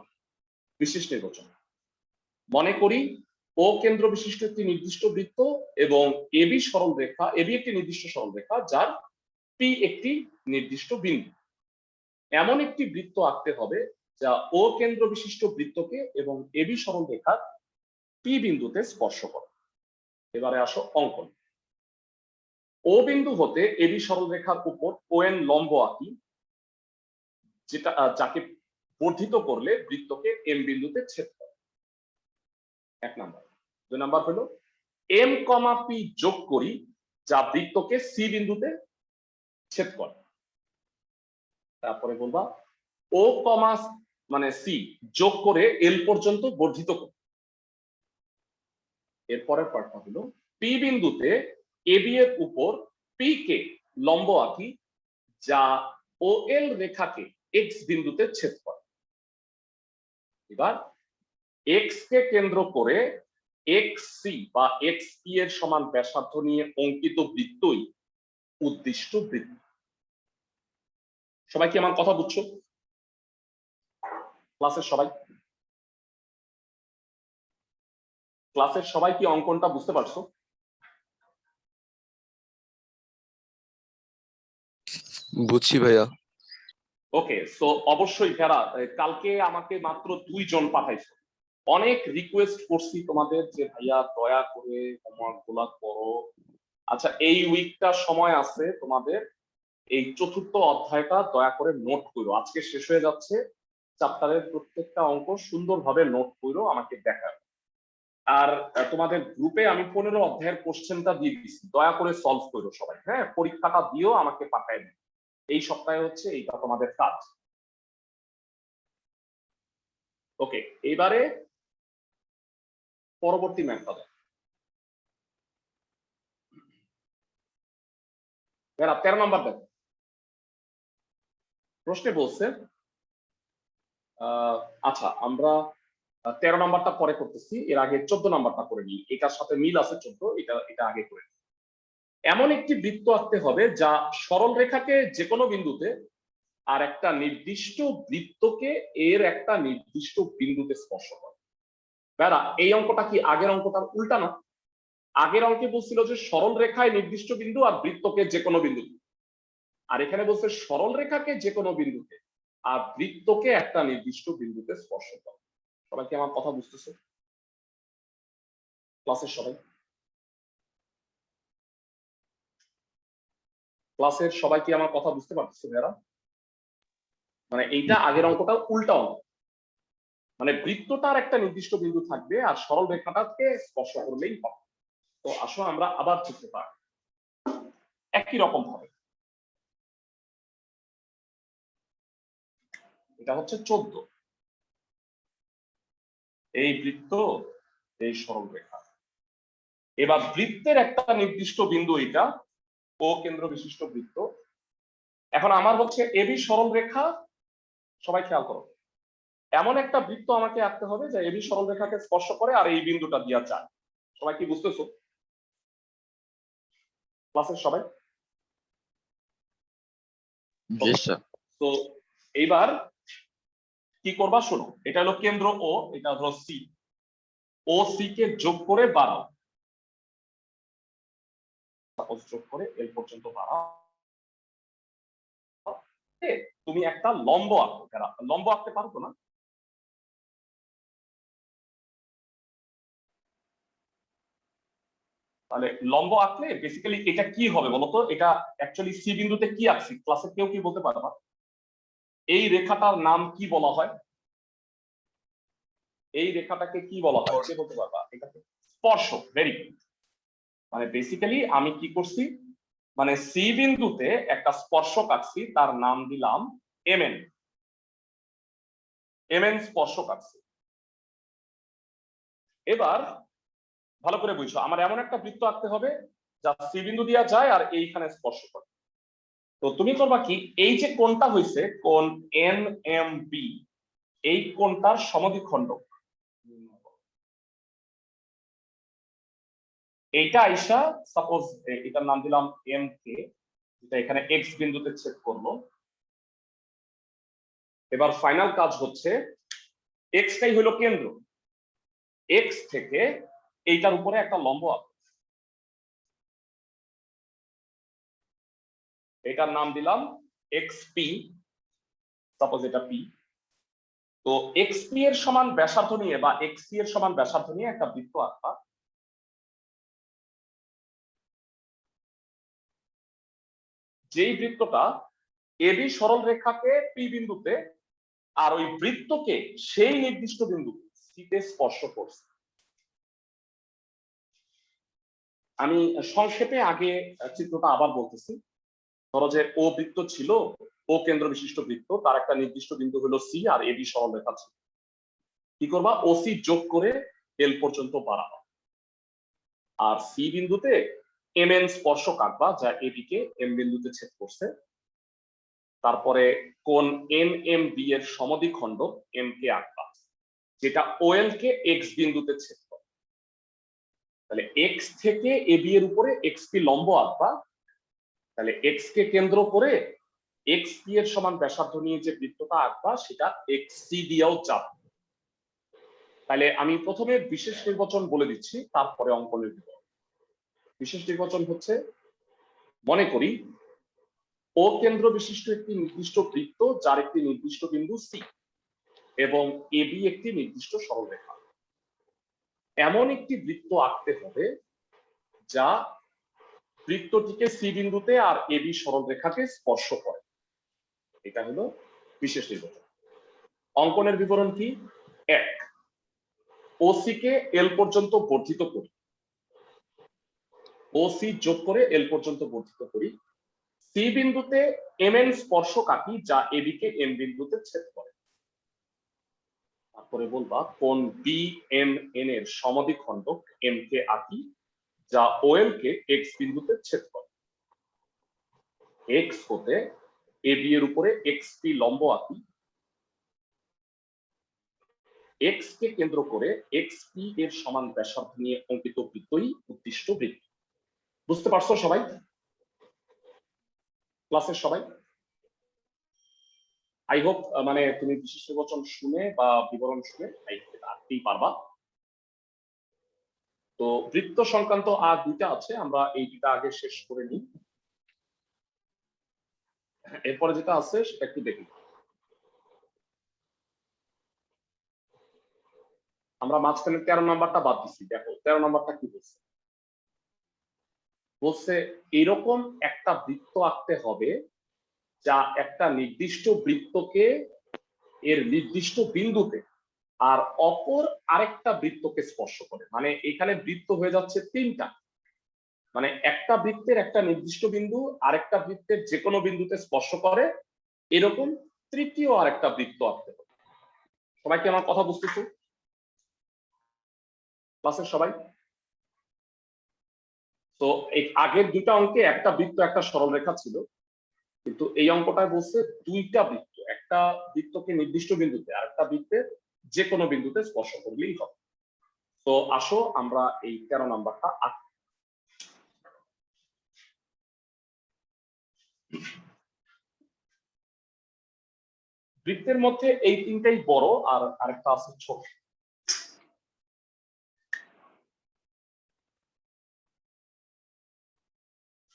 বিশেষ নির্বাচন, মনে করি ও কেন্দ্র বিশিষ্ট একটি নির্দিষ্ট বৃত্ত এবং এবি সরল রেখা, এবি একটি নির্দিষ্ট সরল রেখা যার পি একটি নির্দিষ্ট বিন্দু। এমন একটি বৃত্ত আঁকতে হবে যা ও কেন্দ্র বিশিষ্ট বৃত্তকে এবং এবি সরল রেখার পি বিন্দুতে স্পর্শ করে। এবারে আসো অঙ্কন। ও বিন্দু হতে এবি সরল রেখার উপর ওএন লম্ব আঁকি, যেটা যাকে বর্ধিত করলে বৃত্তকে এম বিন্দুতে ছেদ করে। এক নাম্বার। দুই নাম্বার হলো এম কমা পি যোগ করি, যা বৃত্তকে সি বিন্দুতে ছেদ করে। তারপরে বলবা ও কমা মানে সি যোগ করে এল পর্যন্ত বর্ধিত করি। এরপরের পার্টটা হলো পি বিন্দুতে এবি এর উপর পি কে লম্ব আঁকি, যা ও এল রেখাকে এক্স বিন্দুতে ছেদ করে। এবার এক্স কে কেন্দ্র করে এক্স সি বা এক্স পি এর সমান ব্যাসার্ধ নিয়ে অঙ্কিত বৃত্তই উদ্দিষ্ট বৃত্ত। সবাই কি আমার কথা বুঝছো ক্লাসের সবাই? ক্লাসের সবাই কি অঙ্কনটা বুঝতে পারছো? বুঝছি ভাইয়া। ওকে, সো অবশ্যই ফেরা কালকে আমাকে মাত্র 2 জন পাঠাইছো। অনেক রিকোয়েস্ট করছি তোমাদের যে ভাইয়া দয়া করে হোমওয়ার্ক গুলা করো। আচ্ছা, এই উইকটা সময় আছে তোমাদের, এই চতুর্থ অধ্যায়টা দয়া করে নোট করো। আজকে শেষ হয়ে যাচ্ছে চ্যাপ্টারের প্রত্যেকটা অঙ্ক সুন্দরভাবে নোট করো, আমাকে দেখাও। আর তোমাদের গ্রুপে আমি 15 অধ্যায়ের কোশ্চেনটা দিয়ে দিচ্ছি, দয়া করে সলভ করো সবাই। হ্যাঁ, পরীক্ষাটা দিও, আমাকে পাঠায় দিও। এই সপ্তাহে হচ্ছে এইটা তোমাদের কাজ। ওকে, এইবারে পরবর্তী ম্যাথটা দেখো। 13 নাম্বার দেখো। প্রশ্নে বলছে আচ্ছা আমরা 13 নাম্বারটা পরে করতেছি, এর আগে 14 নাম্বারটা করে নিই, এটার সাথে মিল আছে 14, এটা আগে করে নিই। এমন একটি বৃত্ত আঁকতে হবে যা সরল রেখাকে যে কোনো বিন্দুতে আর একটা নির্দিষ্ট বৃত্তকে এর একটা নির্দিষ্ট বিন্দুতে স্পর্শ করে। বেড়া, এই অঙ্কটা কি আগের অঙ্কটার উল্টা না? আগের অঙ্কে বলছিল যে সরল রেখায় নির্দিষ্ট বিন্দু আর বৃত্তকে যে কোনো বিন্দুতে, আর এখানে বলছে সরল রেখাকে যে কোনো বিন্দুতে আর বৃত্তকে একটা নির্দিষ্ট বিন্দুতে স্পর্শ করে। সবাই কি আমার কথা বুঝতেছে ক্লাসের সবাই? ক্লাসের সবাই কি আমার কথা বুঝতে পারতেছে ভাইরা? মানে এইটা আগের অঙ্কটা উল্টা অঙ্ক, মানে বৃত্তটার একটা নির্দিষ্ট বিন্দু থাকবে আর সরল রেখাটাকে স্পর্শ করলেই হবে। তো আসো আমরা আবার চিত্রে পাই একই রকম ভাবে। এটা হচ্ছে 14, এই বৃত্ত, এই সরল রেখা। এবার বৃত্তের একটা নির্দিষ্ট বিন্দু এটা ও কেন্দ্র বিশিষ্ট বৃত্ত। এখন আমার হচ্ছে এবি সরল রেখা, সবাই খেয়াল করো, এমন একটা বৃত্ত আমাকে আঁকতে হবে যা এবি সরলরেখাকে স্পর্শ করে আর এই বিন্দুটা দিয়া যায়। সবাই কি বুঝতেছো ক্লাসের সবাই? Yes, sir. তো এইবার কি করবা শোনো, এটা হলো কেন্দ্র ও, এটা হলো সি, ও সি কে যোগ করে বাড়াও, সাপোজ যোগ করে এল পর্যন্ত বাড়াও। তুমি একটা লম্ব আঁকো, লম্ব আঁকতে পারতো না? তাহলে লম্ব আঁকলে বেসিক্যালি এটা কি হবে বলতো? এটা অ্যাকচুয়ালি সি বিন্দুতে কি আঁকছি ক্লাসে কেউ কি বলতে পারবা? এই রেখাটার নাম কি বলা হয়? এই রেখাটাকে কি বলা হয় কে বলতে পারবা? এটাকে স্পর্শ। Very good. মানে বেসিক্যালি আমি কি করছি, মানে সি বিন্দুতে একটা স্পর্শক আঁকছি, তার নাম দিলাম এমএন। এমএন স্পর্শক আঁকছি। এবার ভালো করে বুঝছো, আমার এমন একটা বৃত্ত আঁকতে হবে যা সি বিন্দু দিয়া যায় আর এইখানে স্পর্শ করে। তো তুমি করবা কি, এই যে কোণটা হইছে কোণ এন এম বি, এই কোণটার সমদ্বিখণ্ডক এইটা আইসা, সাপোজ এটার নাম দিলাম এম কে, যেটা এখানে এক্স বিন্দুতে ছেদ করলো। এবার ফাইনাল কাজ হচ্ছে, এক্সটাই হলো কেন্দ্র, এক্স থেকে এইটার উপরে একটা লম্ব আঁকো। এটার নাম দিলাম এক্স পি, সাপোজ এটা পি। তো এক্স পি এর সমান ব্যাসার্ধ নিয়ে বা এক্স সি এর সমান ব্যাসার্ধ নিয়ে একটা বৃত্ত আঁকবা। যেই বৃত্তটা এবি সরল রেখাকে পি বিন্দুতে আর ওই বৃত্তকে সেই নির্দিষ্ট বিন্দু সিতে স্পর্শ করছে। আমি সংক্ষেপে আগে চিত্রটা আবার বলতেছি। ধরো যে ও বৃত্ত ছিল, ও কেন্দ্র বিশিষ্ট বৃত্ত, তার একটা নির্দিষ্ট বিন্দু হলো সি আর এবি সরল রেখা ছিল। কি করবা, ও সি যোগ করে এল পর্যন্ত বাড়াবা, আর সি বিন্দুতে এম এন স্পর্শক আঁকবা যা এবি কে এম বিন্দুতে ছেদ করছে। তারপরে কোণ এন এম বি এর সমদ্বিখণ্ডক এম কে আঁকবা, যেটা ওএল কে এক্স বিন্দুতে ছেদ করে। তাহলে এক্স থেকে এবি এর উপরে এক্স পি লম্ব আঁকবা। তাহলে এক্স কে কেন্দ্র করে এক্স পি এর সমান ব্যাসার্ধ নিয়ে যে বৃত্তটা আঁকবা সেটা এক্স সি দিয়েও যাবে। তাহলে আমি প্রথমে বিশেষ নির্বাচন বলে দিচ্ছি, তারপরে অঙ্কনের বিবরণ। বিশেষ নির্বাচন হচ্ছে, মনে করি ও কেন্দ্র বিশিষ্ট একটি নির্দিষ্ট বৃত্ত যার একটি নির্দিষ্ট বিন্দু সি এবং এবি একটি নির্দিষ্ট সরলরেখা। এমন একটি বৃত্ত আঁকতে হবে যা বৃত্তটিকে সি বিন্দুতে আর এবি সরলরেখাকে স্পর্শ করে। এটা হলো বিশেষ নির্বাচন। অঙ্কনের বিবরণ কি? এক, ওসি কে এল পর্যন্ত বর্ধিত করি, ওসি যোগ করে এল পর্যন্ত বর্ধিত করি। সি বিন্দুতে এম এন স্পর্শক আঁকি যা এবি কে এম বিন্দুতে ছেদ করে। তারপরে বলবা কোণ বি এম এন এর সমদ্বিখণ্ডক এম কে আঁকি যা ওএল কে এক্স বিন্দুতে ছেদ করে। এক্স হতে এবি এর উপরে এক্স পি লম্ব আঁকি, এক্স কে কেন্দ্র করে এক্স পি এর সমান ব্যাসার্ধ নিয়ে অঙ্কিত বৃত্তই উদ্দিষ্ট বৃত্ত। বুঝতে পারছো সবাই? ক্লাসের সবাই? আই হোপ মানে তুমি বিশেষ নির্বাচন শুনে বা বিবরণ শুনে আঁকতেই পারবা। তো বৃত্ত সংক্রান্ত আর দুইটা আছে, আমরা এই দুটা আগে শেষ করে নিই, এরপরে যেটা আছে সেটা একটু দেখি। আমরা মাঝখানে 13 নাম্বারটা বাদ দিচ্ছি। দেখো 13 নাম্বারটা কি বলছে, বলছে এরকম একটা বৃত্ত আঁকতে হবে যা একটা নির্দিষ্ট বৃত্তকে এর নির্দিষ্ট বিন্দুতে আর অপর আরেকটা বৃত্তকে স্পর্শ করে। মানে এখানে বৃত্ত হয়ে যাচ্ছে তিনটা, মানে একটা বৃত্তের একটা নির্দিষ্ট বিন্দু আরেকটা বৃত্তের যে কোনো বিন্দুতে স্পর্শ করে, এরকম তৃতীয় আরেকটা বৃত্ত আঁকতে হবে। সবাই কি আমার কথা বুঝতেছো ক্লাসের সবাই? তো এই আগের দুটা অঙ্কে একটা বৃত্ত একটা সরলরেখা ছিল, কিন্তু এই অঙ্কটায় বলছে দুইটা বৃত্ত, একটা বৃত্তকে নির্দিষ্ট বিন্দুতে আর একটা বৃত্তের যে কোনো বিন্দুতে স্পর্শ করলেই হবে। তো আসো আমরা এই 13 নাম্বারটা আঁকি। বৃত্তের মধ্যে এই তিনটাই বড় আর আরেকটা আছে ছোট।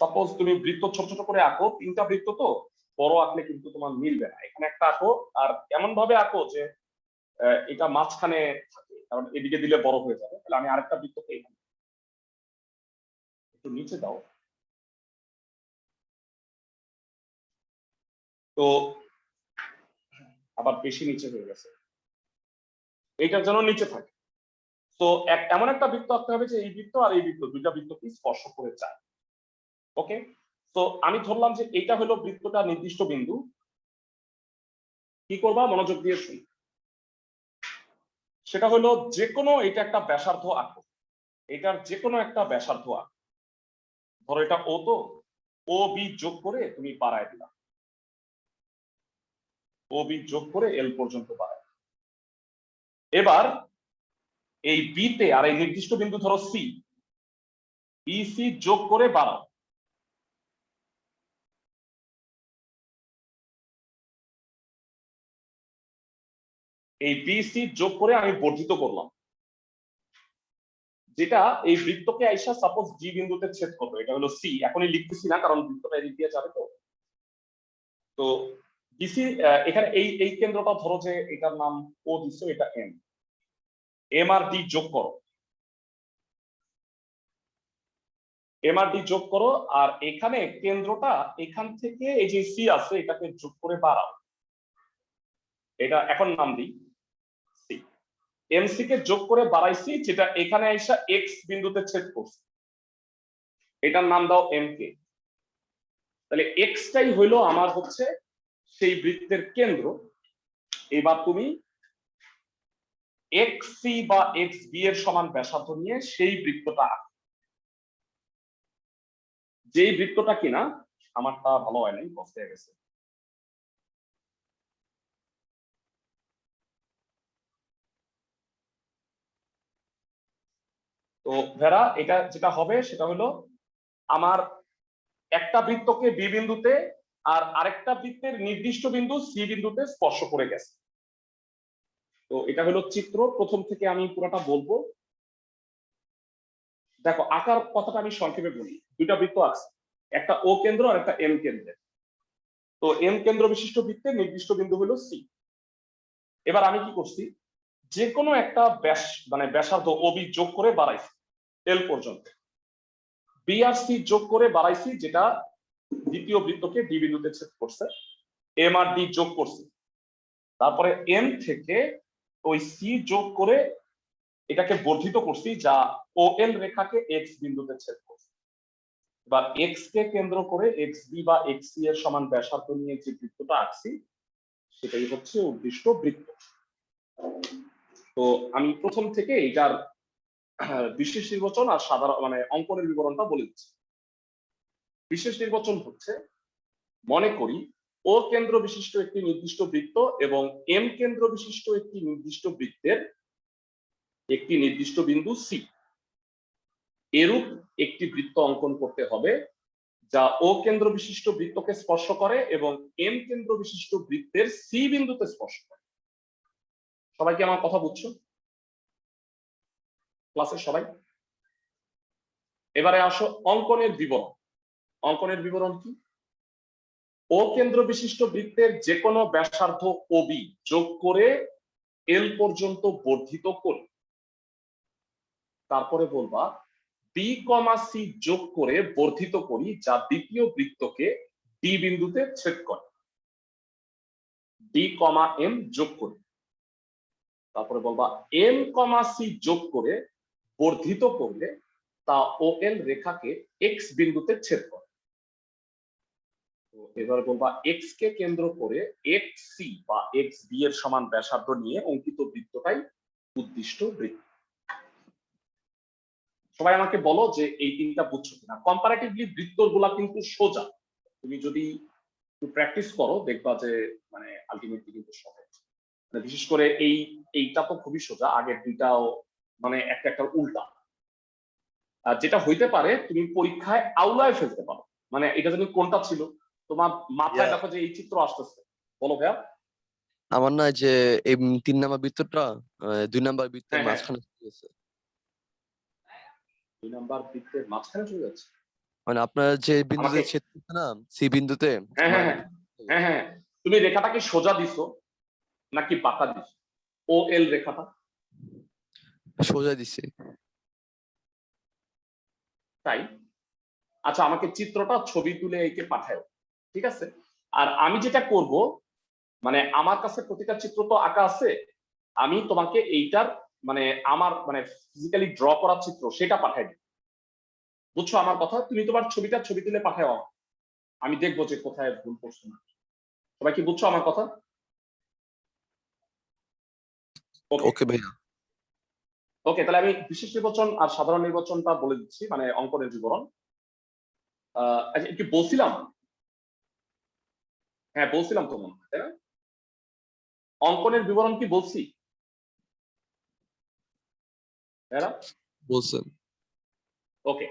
সাপোজ তুমি বৃত্ত ছোট ছোট করে আঁকো, তিনটা বৃত্ত তো বড় আঁকলে কিন্তু তোমার মিলবে না। এখানে একটা আঁকো আর এমন ভাবে আঁকো যে এটা মাঝখানে থাকে, কারণ এদিকে দিলে বড় হয়ে যাবে। তাহলে আমি আরেকটা বৃত্তকে এখানে একটু নিচে দাও। তো আবার বেশি নিচে হয়ে গেছে, এইটার জন্য নিচে থাকে। তো এমন একটা বৃত্ত আঁকতে হবে যে এই বৃত্ত আর এই বৃত্ত দুইটা বৃত্তকে স্পর্শ করে যায়। ওকে, তো আমি ধরলাম যে এটা হলো বৃত্তটা নির্দিষ্ট বিন্দু। কি করবা মনোযোগ দিয়ে শুনি। সেটা হলো যে কোনো এটা একটা ব্যাসার্ধ আঁকো, এটার যে কোনো একটা ব্যাসার্ধ আঁকো। ধরো এটা ও, তো ও বি যোগ করে তুমি বাড়ায় দিলা, ও বি যোগ করে এল পর্যন্ত বাড়ায়। এবার এই বি তে আর এই নির্দিষ্ট বিন্দু ধরো সি, বি সি যোগ করে বাড়াও। এই বি সি যোগ করে আমি বর্ধিত করলাম, যেটা এই বৃত্তকে আইসা সাপোজ জি বিন্দুতে ছেদ করবে। এটা হলো সি, এখনই লিখতেছি না কারণ বৃত্তটা এদিক দিয়ে যাবে। তো বিসি এখানে এই এই কেন্দ্রটা ধরো যে এটার নাম ও দিছো, এটা এম, এম আর ডি যোগ করো, এম আর ডি যোগ করো। আর এখানে কেন্দ্রটা এখান থেকে এই যে সি আছে এটাকে যোগ করে বাড়াও। এটা এখন নাম দিই সি। এমসি কে যোগ করে বাড়াইছি, যেটা এখানে আইসা এক্স বিন্দুতে ছেদ করছে, এটার নাম দাও এম কে। তাহলে এক্সটাই হইলো আমার হচ্ছে সেই বৃত্তের কেন্দ্র। এবার তুমি এক্স সি বা এক্স বি এর সমান ব্যাসার্ধ নিয়ে সেই বৃত্তটা আঁকো। যেই বৃত্তটা কিনা, আমারটা ভালো হয় নাই, কষ্ট হয়ে গেছে। তো ভেড়া এটা যেটা হবে সেটা হলো আমার একটা বৃত্তকে বি বিন্দুতে আর আরেকটা বৃত্তের নির্দিষ্ট বিন্দু সি বিন্দুতে স্পর্শ করে গেছে। তো এটা হলো চিত্র, প্রথম থেকে আমি পুরোটা বলবো। দেখো আকার কথাটা আমি সংক্ষেপে বলি। দুইটা বৃত্ত আছে, একটা ও কেন্দ্র আর একটা এম কেন্দ্রের। তো এম কেন্দ্র বিশিষ্ট বৃত্তের নির্দিষ্ট বিন্দু হলো সি। এবার আমি কি করছি, যে কোনো একটা ব্যাস মানে ব্যাসার্ধ ওবি যোগ করে বাড়াইছি এল পর্যন্ত, বি আর সি যোগ করে বাড়াইছি, যেটা দ্বিতীয় বৃত্তকে ডি বিন্দুতে ছেদ করছে, এম আর ডি যোগ করছি। তারপরে এম থেকে ওই সি যোগ করে এটাকে বর্ধিত করছি, যা ও এল রেখাকে এক্স বিন্দুতে ছেদ করছে। এবার এক্স কে কেন্দ্র করে এক্স বি বা এক্স সি এর সমান ব্যাসার্ধ নিয়ে যে বৃত্তটা আঁকছি সেটাই হচ্ছে উদ্দিষ্ট বৃত্ত। তো আমি প্রথম থেকে এটার বিশেষ নির্বাচন আর সাধারণ মানে অঙ্কনের বিবরণটা বলে দিচ্ছি। বিশেষ নির্বাচন হচ্ছে, মনে করি ও কেন্দ্র বিশিষ্ট একটি নির্দিষ্ট বৃত্ত এবং এম কেন্দ্র বিশিষ্ট একটি নির্দিষ্ট বৃত্তের একটি নির্দিষ্ট বিন্দু সি, এরূপ একটি বৃত্ত অঙ্কন করতে হবে যা ও কেন্দ্র বিশিষ্ট বৃত্তকে স্পর্শ করে এবং এম কেন্দ্র বিশিষ্ট বৃত্তের সি বিন্দুতে স্পর্শ করে। সবাই কি আমার কথা বুঝছো ক্লাসের সবাই? এবারে আসো অঙ্কনের বিবরণ। অঙ্কনের বিবরণ কি, ও কেন্দ্র বিশিষ্ট বৃত্তের যে কোনো ব্যাসার্ধ ওবি যোগ করে এল পর্যন্ত বর্ধিত করি। তারপরে বলবা বি কমা সি যোগ করে বর্ধিত করি, যা দ্বিতীয় বৃত্তকে ডি বিন্দুতে ছেদ করে। ডি কমা এম যোগ করি। তারপরে বলবা এম কমা সি যোগ করে বর্ধিত করলে তা ও এল রেখাকে এক্স বিন্দুতে ছেদ করে। তো এবার বলবা এক্স কে কেন্দ্র করে এক্স সি বা এক্স বি এর সমান ব্যাসার্ধ নিয়ে অঙ্কিত বৃত্তটাই উদ্দিষ্ট বৃত্ত। সবাই আমাকে বলো যে এই তিনটা বুঝছো কিনা। কম্পারেটিভলি বৃত্তগুলা কিন্তু সোজা, তুমি যদি একটু প্র্যাকটিস করো, দেখবা যে মানে আলটিমেটলি কিন্তু সহজ। মানে বিশেষ করে এইটা তো খুবই সোজা, আগের দুইটাও মানে একটা একটা উল্টা। আর যেটা হইতে পারে তুমি পরীক্ষায় আউলায় ফেলতে পারো, মানে এটা যদি কোনটা ছিল তোমার মাথায়, Yeah. দেখো যে এই চিত্র আসতেছে, বলো ভাইয়া। আমার না যে এই 3 নাম্বার বৃত্তটা 2 নাম্বার বৃত্তের হ্যাঁ, হ্যাঁ। মাঝখানে চলে গেছে। 2 নাম্বার বৃত্তের মাঝখানে চলে যাচ্ছে। মানে আপনার যে বিন্দুতে আমাকে ছেদ করছে না, সেই বিন্দুতে হ্যাঁ, হ্যাঁ, মানে হ্যাঁ, হ্যাঁ, হ্যাঁ, তুমি রেখাটাকে সোজা দিছো নাকি বাঁকা দিছো? ও এল রেখাটা সোজা দিছে। তাই? আচ্ছা, আমাকে চিত্রটা ছবি তুলে এঁকে পাঠাও, ঠিক আছে? আর আমি যেটা করব, মানে আমার কাছে প্রতিটা চিত্র তো আঁকা আছে, আমি তোমাকে এইটার মানে আমার মানে ফিজিক্যালি ড্র করা চিত্র সেটা পাঠাই দিই। বুঝছো আমার কথা? তুমি তোমার ছবি তুলে পাঠাও, আমি দেখবো যে কোথায় ভুল করছো না। সবাই কি বুঝছো আমার কথা? ওকে, ওকে ভাইয়া। ওকে, তাহলে আমি বিশেষ নির্বাচন আর সাধারণ নির্বাচনটা বলে দিচ্ছি, মানে অঙ্কনের বিবরণ। আচ্ছা, একটু বলছিলাম, হ্যাঁ বলছিলাম তো মনে হয়, তাই না? অঙ্কনের বিবরণ কি বলছি? হ্যাঁ, বলছেন। ওকে।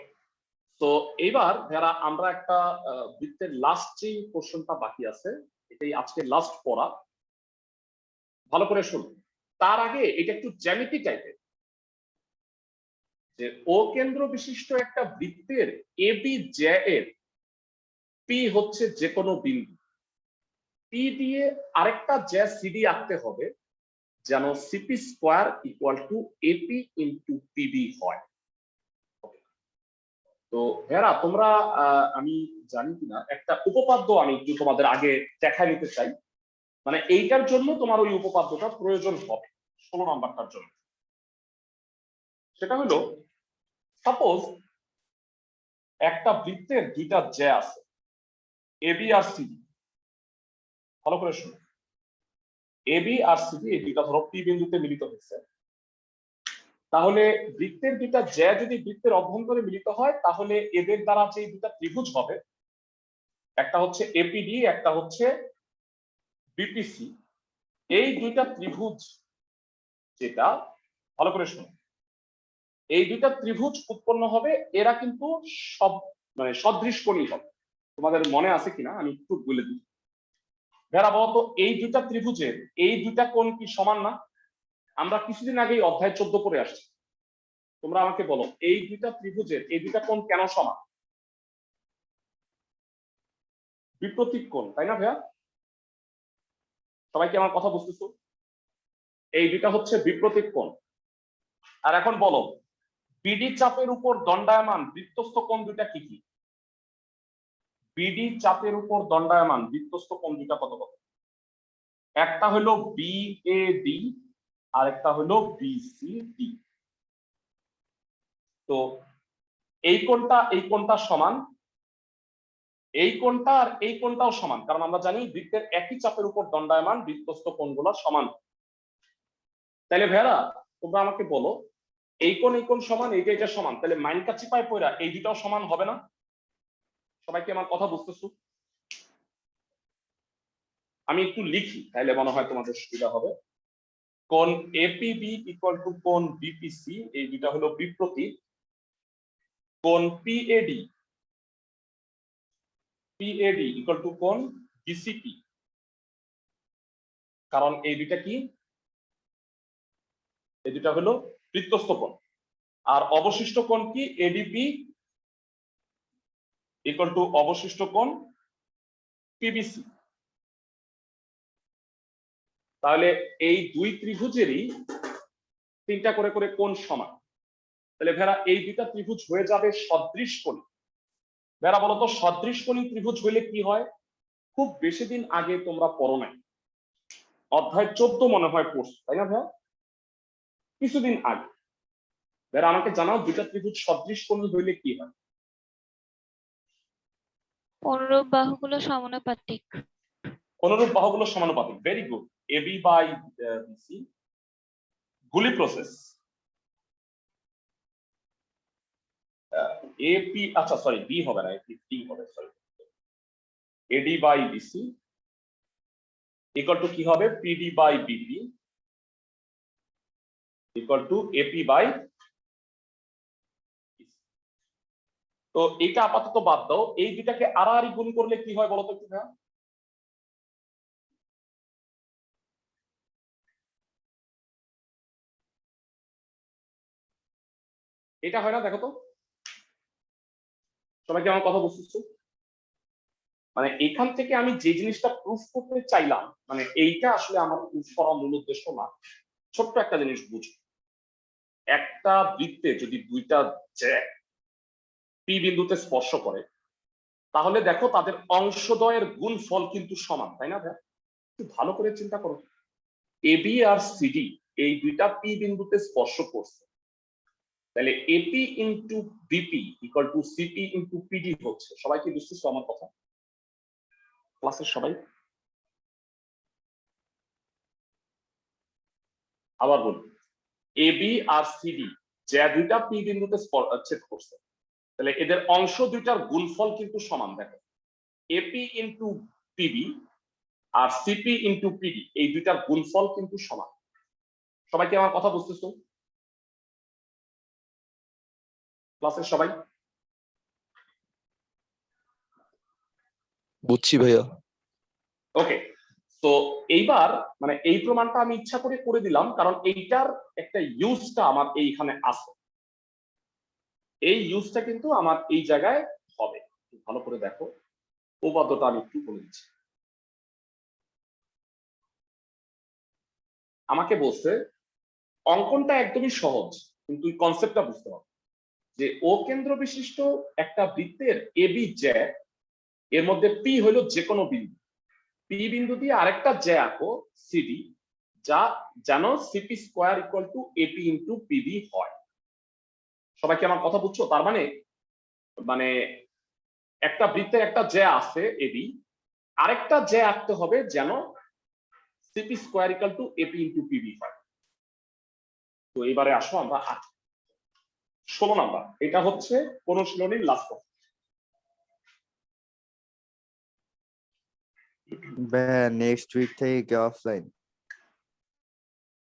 তো এইবার যারা আমরা একটা বৃত্তের লাস্ট যে পোর্শনটা বাকি আছে, এটাই আজকে লাস্ট পড়া, ভালো করে শুনুন। তার আগে এটা একটু জ্যামিতি টাইপের, যে ও কেন্দ্র বিশিষ্ট একটা বৃত্তের এবি জ্যা এর পি হচ্ছে যে কোনো বিন্দু, পি দিয়ে আরেকটা জ্যা সিডি আঁকতে হবে যেন CP square equal to AP into PB হয়। তো ভেরা তোমরা আমি জানি কিনা একটা উপপাদ্য আমি একটু তোমাদের আগে দেখায় নিতে চাই, মানে এইটার জন্য তোমার ওই উপপাদ্যটা প্রয়োজন হবে 16 নাম্বারটার জন্য। সেটা হলো, সাপোজ একটা বৃত্তের দুইটা জ্যা আছে, এবি আর সিডি। ভালো করে শুনো, এবি আর সিডি এই দুইটা ধরো পি বিন্দুতে মিলিত হয়েছে। তাহলে বৃত্তের দুইটা জ্যা যদি বৃত্তের অভ্যন্তরে মিলিত হয়, তাহলে এদের দ্বারা যে দুটা ত্রিভুজ হবে, একটা হচ্ছে এপিডি, একটা হচ্ছে বিপিসি, এই দুইটা ত্রিভুজ যেটা, ভালো করে শুনো, এই দুইটা ত্রিভুজ উৎপন্ন হবে, এরা কিন্তু সব মানে সদৃশকোণী হবে। তোমাদের মনে আছে কিনা আমি একটু বলে দিই। ভেড়া বলতো, এই দুইটা ত্রিভুজের এই দুইটা কোণ কি সমান না? আমরা কিছুদিন আগেই অধ্যায় 14 পড়ে আসছি। তোমরা আমাকে বলো, এই দুইটা ত্রিভুজের এই দুইটা কোণ কেন সমান? বিপ্রতীক কোণ, তাই না ভাইয়া? সবাই কি আমার কথা বুঝতেছো? এই দুইটা হচ্ছে বিপ্রতীক কোণ। আর এখন বলো, বিডি চাপের উপর দণ্ডায়মান বৃত্তস্থ কোণ দুইটা কি কি? বিডি চাপের উপর দণ্ডায়মান বৃত্তস্থ কোণ দুইটা কত কত? একটা হলো বিএডি আর একটা হলো বিসিডি। তো এই কোণটা সমান, এই কোণটা আর এই কোণটাও সমান, কারণ আমরা জানি বৃত্তের একই চাপের উপর দণ্ডায়মান বৃত্তস্থ কোণগুলো সমান। তাহলে ভাইরা তোমরা আমাকে বলো, এই কোণ সমান, এইটা সমান, তাহলে মাইন কাছি পায় পয়রা এই দুটাও সমান হবে না? সবাই কি আমার কথা বুঝতেছো? আমি একটু লিখি, তাহলে মনে হয় তোমাদের সুবিধা হবে। কোণ এপিবি ইকুয়াল টু কোণ বিপিসি, এই দুটা হলো বিপ্রতীক। কোণ পিএডি ইকুয়াল টু কোণ বিসিপি, কারণ এই দুটা কি, এই দুটা হলো বৃত্তস্থ কোণ। আর অবশিষ্ট কোণ কি, এডিপি ইকুয়াল টু অবশিষ্ট কোণ পিবিসি। তাহলে এই দুই ত্রিভুজেরই তিনটা করে করে কোণ সমান। তাহলে ভেড়া এই দুইটা ত্রিভুজ হয়ে যাবে সদৃশকোণী। ভেড়া বলতো, সদৃশকোণী ত্রিভুজ হইলে কি হয়? খুব বেশি দিন আগে তোমরা পড়ো নাই, অধ্যায় 14 মনে হয় পড়ছো, তাই না ভাইয়া? কিছুদিন আগে। ভেড়া আমাকে জানাও, দুইটা ত্রিভুজ সদৃশকোণী হইলে কি হয়? অনুরূপ বাহুগুলো সমানুপাতিক। অনুরূপ বাহুগুলো সমানুপাতিক। Very good. AB by BC, গুলি প্রসেস। এপি, আচ্ছা সরি, বি হবে না, এপি ডি হবে, sorry. AD by BC equal to কি হবে PD by BP equal to AP by. তো এটা আপাতত বাদ দাও, এই দুটাকে আড়াআড়ি গুণ করলে কি হয় বলতো একটু ভাইয়া? এটা হয় না, দেখো তো সবাই কি আমার কথা বুঝতেছো? মানে এখান থেকে আমি যে জিনিসটা প্রুফ করতে চাইলাম, মানে এইটা আসলে আমার প্রুফ করার মূল উদ্দেশ্য না। ছোট্ট একটা জিনিস বুঝো, একটা বৃত্তে যদি দুইটা জ্যা পি বিন্দুতে স্পর্শ করে তাহলে দেখো তাদের অংশদ্বয়ের গুণফল কিন্তু সমান, তাই না ভাই? একটু ভালো করে চিন্তা করো, এবি আর সিডি এই দুইটা পি বিন্দুতে স্পর্শ করছে, তাহলে AP into BP equal to CP into PD হচ্ছে। সবাই কি বুঝতেছো আমার কথা? ক্লাসের সবাই আবার বলুন, এবি আর সিডি যে দুইটা পি বিন্দুতে ছেদ করছে, তাহলে এদের অংশ দুইটার গুণফল কিন্তু সমান। দেখো এপি ইন্টু পিবি আর সিপি ইন্টু পিডি এই দুইটার গুণফল কিন্তু সমান। সবাই কি আমার কথা বুঝতেছো ক্লাসের সবাই? বুঝছি ভাইয়া। ওকে, তো এইবার মানে এই প্রমাণটা আমি ইচ্ছা করে দিলাম কারণ এইটার একটা ইউজটা আমার এইখানে আছে, এই ইউজটা কিন্তু আমার এই জায়গায় হবে। ভালো করে দেখো, উপপাদ্যটা আমি একটু বলে দিচ্ছি। আমাকে বলছে অঙ্কনটা একদমই সহজ, কিন্তু কনসেপ্টটা বুঝতে হবে যে ও কেন্দ্র বিশিষ্ট একটা বৃত্তের এবি জ্যা, এর মধ্যে পি হলো যে কোনো বিন্দু, পি বিন্দু দিয়ে আরেকটা জ্যা আঁকো সিডি, যা যেন CP square equal to AP into PB হয়। সবাই কি আমার কথা বুঝছো? তার মানে মানে একটা বৃত্তের একটা জ্যা আছে এবি, আরেকটা জ্যা আঁকতে হবে যেন CP square equal to AP into PB হয়। তো এবারে আসো আমরা 16 নাম্বার, এটা হচ্ছে অনুশীলনীর লাস্ট। নেক্সট উইক থেকে কি অফলাইন?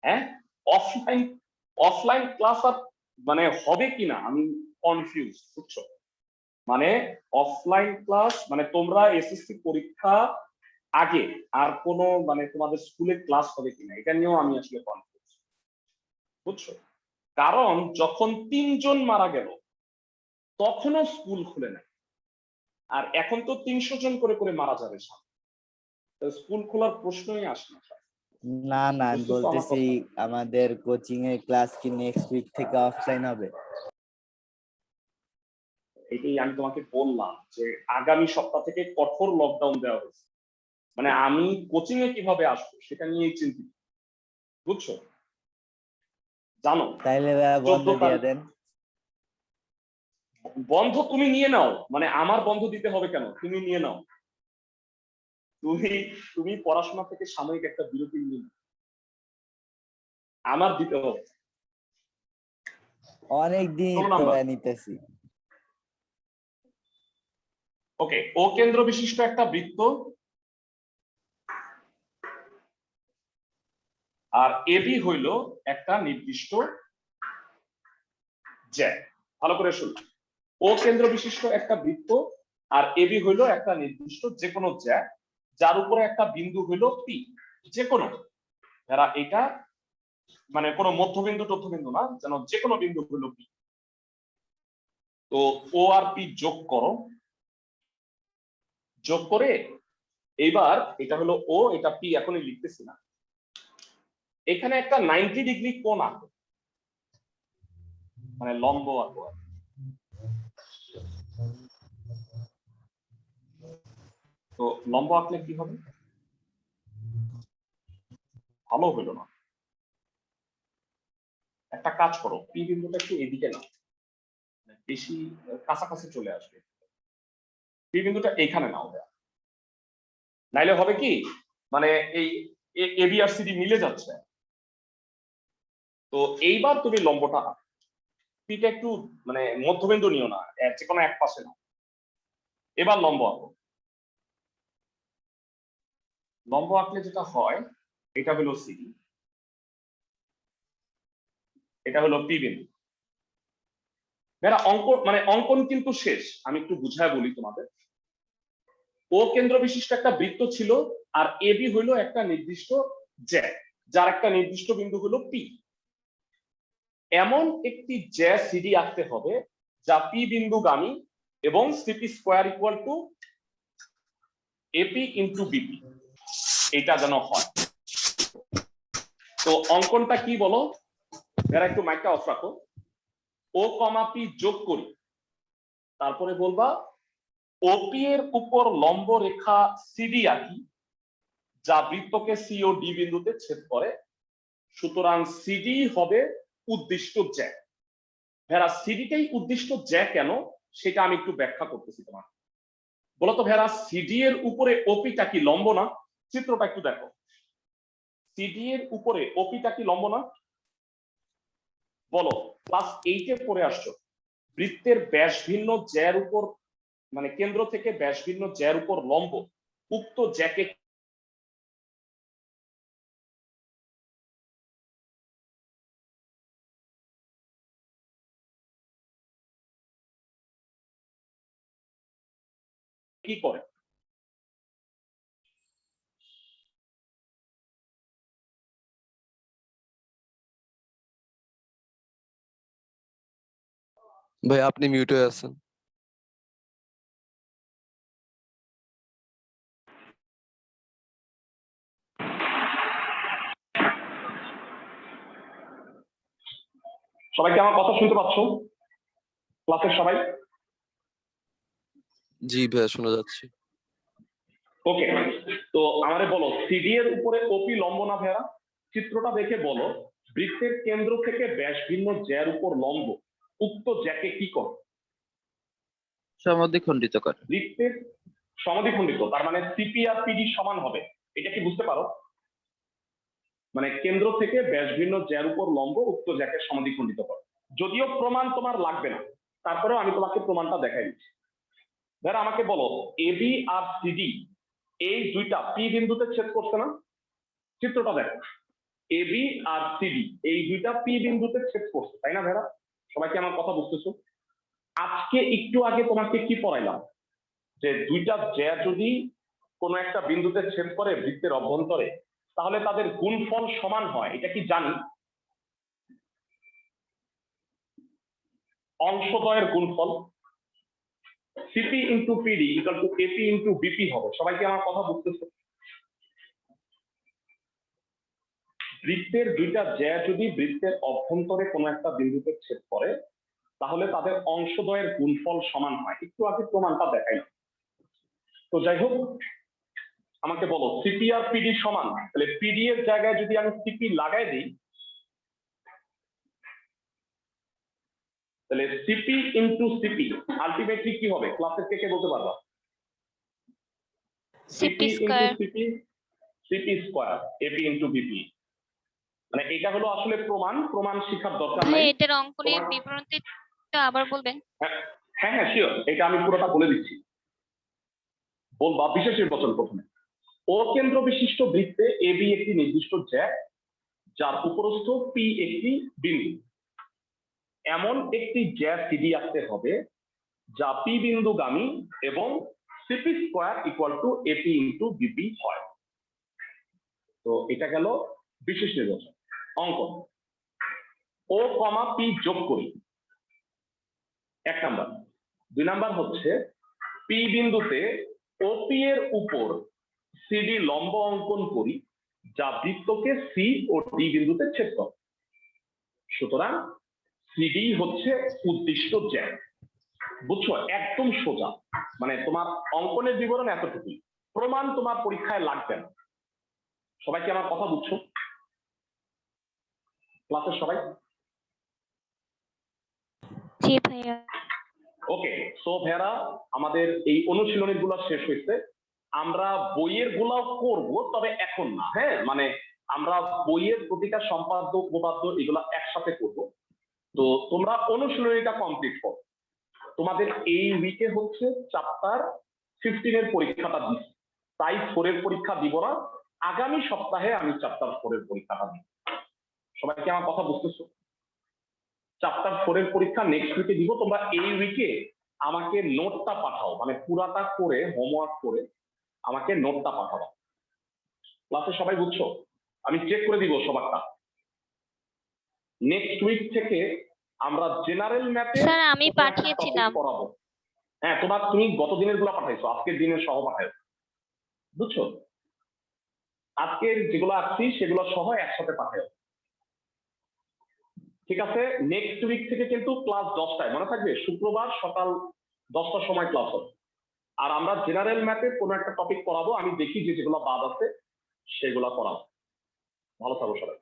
হ্যাঁ, অফলাইন অফলাইন ক্লাস আর মানে হবে কিনা আমি কনফিউজ, বুঝছো? মানে অফলাইন ক্লাস মানে তোমরা এসএসসি পরীক্ষা আগে আর কোনো মানে তোমাদের স্কুলে ক্লাস হবে কিনা এটা নিয়েও আমি আসলে কনফিউজ, বুঝছো? কারণ যখন 3 জন মারা গেল তখনও স্কুল খুলে নাই, আর এখন তো 300 জন করে করে মারা যাবে সামনে, স্কুল খোলার প্রশ্নই আসে না। না না, আমি বুঝতেছো আমার বলতেছি কথা? আমাদের কোচিং এর ক্লাস কি নেক্সট উইক থেকে অফলাইন হবে? এটাই আমি তোমাকে বললাম যে আগামী সপ্তাহ থেকে কঠোর লকডাউন দেওয়া হয়েছে, মানে আমি কোচিং এ কিভাবে আসবো সেটা নিয়েই চিন্তিত, বুঝছো? জানো তাইলে ভাইয়া বন্ধ 14 দিয়ে তারিখ দেন। বন্ধ তুমি নিয়ে নাও, মানে আমার বন্ধ দিতে হবে কেন? তুমি নিয়ে নাও, তুমি তুমি পড়াশোনা থেকে সাময়িক একটা বিরতি নিয়ে নাও। আমার দিতে হবে। অনেক দিন 16 তো নাম্বার, ভাইয়া নিতেছি। ওকে, ও কেন্দ্র বিশিষ্ট একটা বৃত্ত আর এবি হইল একটা নির্দিষ্ট জ্যা। ভালো করে শুনুন, ও কেন্দ্র বিশিষ্ট একটা বৃত্ত আর এবি হইল একটা নির্দিষ্ট যে কোনো জ্যা, যার উপরে একটা বিন্দু হইল পি, যে কোনো যারা এটা মানে কোনো মধ্যবিন্দু টধ্যবিন্দু না, যেন যে কোনো বিন্দু হইল পি। তো ও আর পি যোগ করো, যোগ করে এইবার এটা হলো ও, এটা পি এখনই লিখতেছি না, এখানে একটা 90 ডিগ্রি কোণ আঁকো, মানে লম্ব আঁকো। তো লম্ব আঁকলে কি হবে? ভালো হলো না, একটা কাজ করো, পি বিন্দুটা একটু এদিকে নাও, বেশি কাছাকাছি চলে আসবে, পি বিন্দুটা এইখানে নাও, নাইলে হবে কি মানে এই এবি আর সিডি মিলে যাচ্ছে। তো এইবার তুমি লম্বটা আঁকো, পিটা একটু মানে মধ্যবিন্দু নিও না, যে কোনো এক পাশে নাও। এবার লম্ব আঁকো, লম্ব আঁকলে যেটা হয়, এটা হলো সিডি, এটা হলো পি বিন্দু। এরা অঙ্কন কিন্তু শেষ, আমি একটু বুঝায় বলি তোমাদের। ও কেন্দ্র বিশিষ্ট একটা বৃত্ত ছিল, আর এবি হলো একটা নির্দিষ্ট জ্যা, যার একটা নির্দিষ্ট বিন্দু হলো পি। এমন একটি জ্যা সিডি আঁকতে হবে যা পি বিন্দুগামী এবং CP square equal to AP into BP, এটা যেন হয়। তো অঙ্কনটা কি বলো, এরা একটু মাইকটা অফ রাখো। ও কমা পি যোগ করি, তারপরে বলবা ওপি এর উপর লম্ব রেখা সিডি আঁকি যা বৃত্তকে সি ও ডি বিন্দুতে ছেদ করে, সুতরাং সিডি হবে উদ্দিষ্ট জ্যা। ভেড়া সিডিটাই উদ্দিষ্ট জ্যা কেন, সেটা আমি একটু ব্যাখ্যা করতেছি তোমার। বলতো ভেড়া সিডি এর উপরে ওপিটা কি লম্ব না? চিত্রটা একটু দেখো, সিডি এর উপরে ওপিটা কি লম্ব না? বলো, ক্লাস 8 পড়ে আসছো, বৃত্তের ব্যাস ভিন্ন জ্যার উপর, মানে কেন্দ্র থেকে ব্যাস ভিন্ন জ্যার উপর লম্ব, উক্ত জ্যাকে কি করে? ভাই আপনি মিউট হয়ে আছেন। সবাই কি আমার কথা শুনতে পাচ্ছ? ক্লাসের সবাই? জি ভাইয়া শোনা যাচ্ছে। ওকে, তো আমারে বলো সিডি এর উপরে ওপি লম্ব না ভেড়া? চিত্রটা দেখে বলো, বৃত্তের কেন্দ্র থেকে ব্যাস ভিন্ন জ্যার উপর লম্ব, উক্ত জ্যাকে কি করে? সমদ্বিখণ্ডিত করে। বৃত্তের সমদ্বিখণ্ডিত, তার মানে সিপি আর পিডি সমান হবে, এটা কি বুঝতে পারো? মানে কেন্দ্র থেকে ব্যাস ভিন্ন জ্যার উপর লম্ব উক্ত জ্যাকে সমদ্বিখণ্ডিত করে। যদিও প্রমাণ তোমার লাগবে না, তারপরেও আমি তোমাকে প্রমাণটা দেখাই দিচ্ছি। ধর আমাকে বলো এবি আর সিডি এই দুইটা পি বিন্দুতে ছেদ করছে না? চিত্রটা দেখো, এবি আর সিডি এই দুইটা পি বিন্দুতে ছেদ করছে, তাই না ভেড়া? সবাইকে আমার কথা বুঝতেছো? আজকে একটু আগে তোমাকে কি পড়াইলাম, যে দুইটা জ্যা যদি কোনো একটা বিন্দুতে ছেদ করে বৃত্তের অভ্যন্তরে, তাহলে তাদের গুণফল সমান হয়, এটা কি জানি? অংশদ্বয়ের গুণফল CP into PD equal to AP into BP হবে। সবাইকে আমার কথা বুঝতেছো? বৃত্তের দুইটা জ্যা যদি বৃত্তের অভ্যন্তরে কোনো একটা বিন্দুতে ছেদ করে, তাহলে তাদের অংশদ্বয়ের গুণফল সমান হয়। একটু আগে প্রমাণটা দেখাইলাম। তো যাই হোক, আমাকে বলো সিপি আর পিডি সমান, তাহলে পিডি এর জায়গায় যদি আমি সিপি লাগাই দিই, তাহলে সিপি ইন্টু সিপি আলটিমেটলি কি হবে? ক্লাসের কে কে বলতে পারবা? CP into square. CP, CP square AP into BP. মানে এটা হলো আসলে প্রমাণ শিখার দরকার ভাই নাই। এটার অঙ্কনের তোমার বিবরণীটা আবার বলবেন? হ্যাঁ হ্যাঁ শিওর, এটা আমি পুরোটা বলে দিচ্ছি। বলবা বিশেষ নির্বাচন প্রথমে। ও কেন্দ্র বিশিষ্ট বৃত্তে এবি একটি নির্দিষ্ট জ্যা, যার উপরস্থ পি একটি বিন্দু। এমন একটি জ্যা সিডি আঁকতে হবে যা পি বিন্দুগামী এবং CP square equal to AP into BP হয়। তো এটা গেল বিশেষ নির্বাচন। অঙ্কন ও কমা পি যোগ করি, 1 নাম্বার। 2 নাম্বার হচ্ছে পি বিন্দুতে ওপি এর উপর সিডি লম্ব অঙ্কন করি যা বৃত্তকে সি ও ডি বিন্দুতে ছেদ করে, সুতরাং সিডি হচ্ছে উদ্দিষ্ট জ্যা। বুঝছো? একদম সোজা, মানে তোমার অঙ্কনের বিবরণ এতটুকুই, প্রমাণ তোমার পরীক্ষায় লাগবে না। সবাই কি আমার কথা বুঝছো? ক্লাসের সবাই? জি ভাইয়া। ওকে, সো ভেড়া আমাদের এই অনুশীলনী গুলো শেষ হয়েছে। আমরা বইয়ের গুলাও করবো, তবে এখন না। হ্যাঁ, মানে আমরা বইয়ের প্রতিটা সম্পাদ্য উপপাদ্য এগুলা একসাথে করব। তো তোমরা অনুশীলনীটা কমপ্লিট করো। তোমাদের এই উইকে হচ্ছে চ্যাপ্টার 15 এর পরীক্ষাটা দিচ্ছি। তাই 4 এর পরীক্ষা দিব না, আগামী সপ্তাহে আমি চ্যাপ্টার 4 এর পরীক্ষাটা দিব। সবাই কি আমার কথা বুঝতেছো? চ্যাপ্টার 4 এর পরীক্ষা নেক্সট উইকে দিব, তোমরা এই উইকে আমাকে নোটটা পাঠাও, মানে পুরাটা করে হোমওয়ার্ক করে আমাকে নোটটা পাঠাও। ক্লাসে সবাই বুঝছো? আমি চেক করে দিব সবারটা। নেক্সট উইক থেকে আমরা জেনারেল ম্যাথে স্যার আমি পাঠিয়েছিলাম। পড়াবো। হ্যাঁ, তুমি গত দিনের গুলা পাঠাইছো, আজকের দিনের সহ পাঠাইছো, বুঝছো? আজকের যেগুলো আসছি সেগুলো সহ একসাথে পাঠাও, ঠিক আছে? নেক্সট উইক থেকে কিন্তু ক্লাস 10টায়, মনে থাকবে শুক্রবার সকাল 10টার সময় ক্লাস হবে। আর আমরা জেনারেল ম্যাথে কোনো একটা টপিক পড়াবো, আমি দেখি যে যেগুলো বাদ আছে সেগুলো পড়াবো। ভালো থাকো সবাই।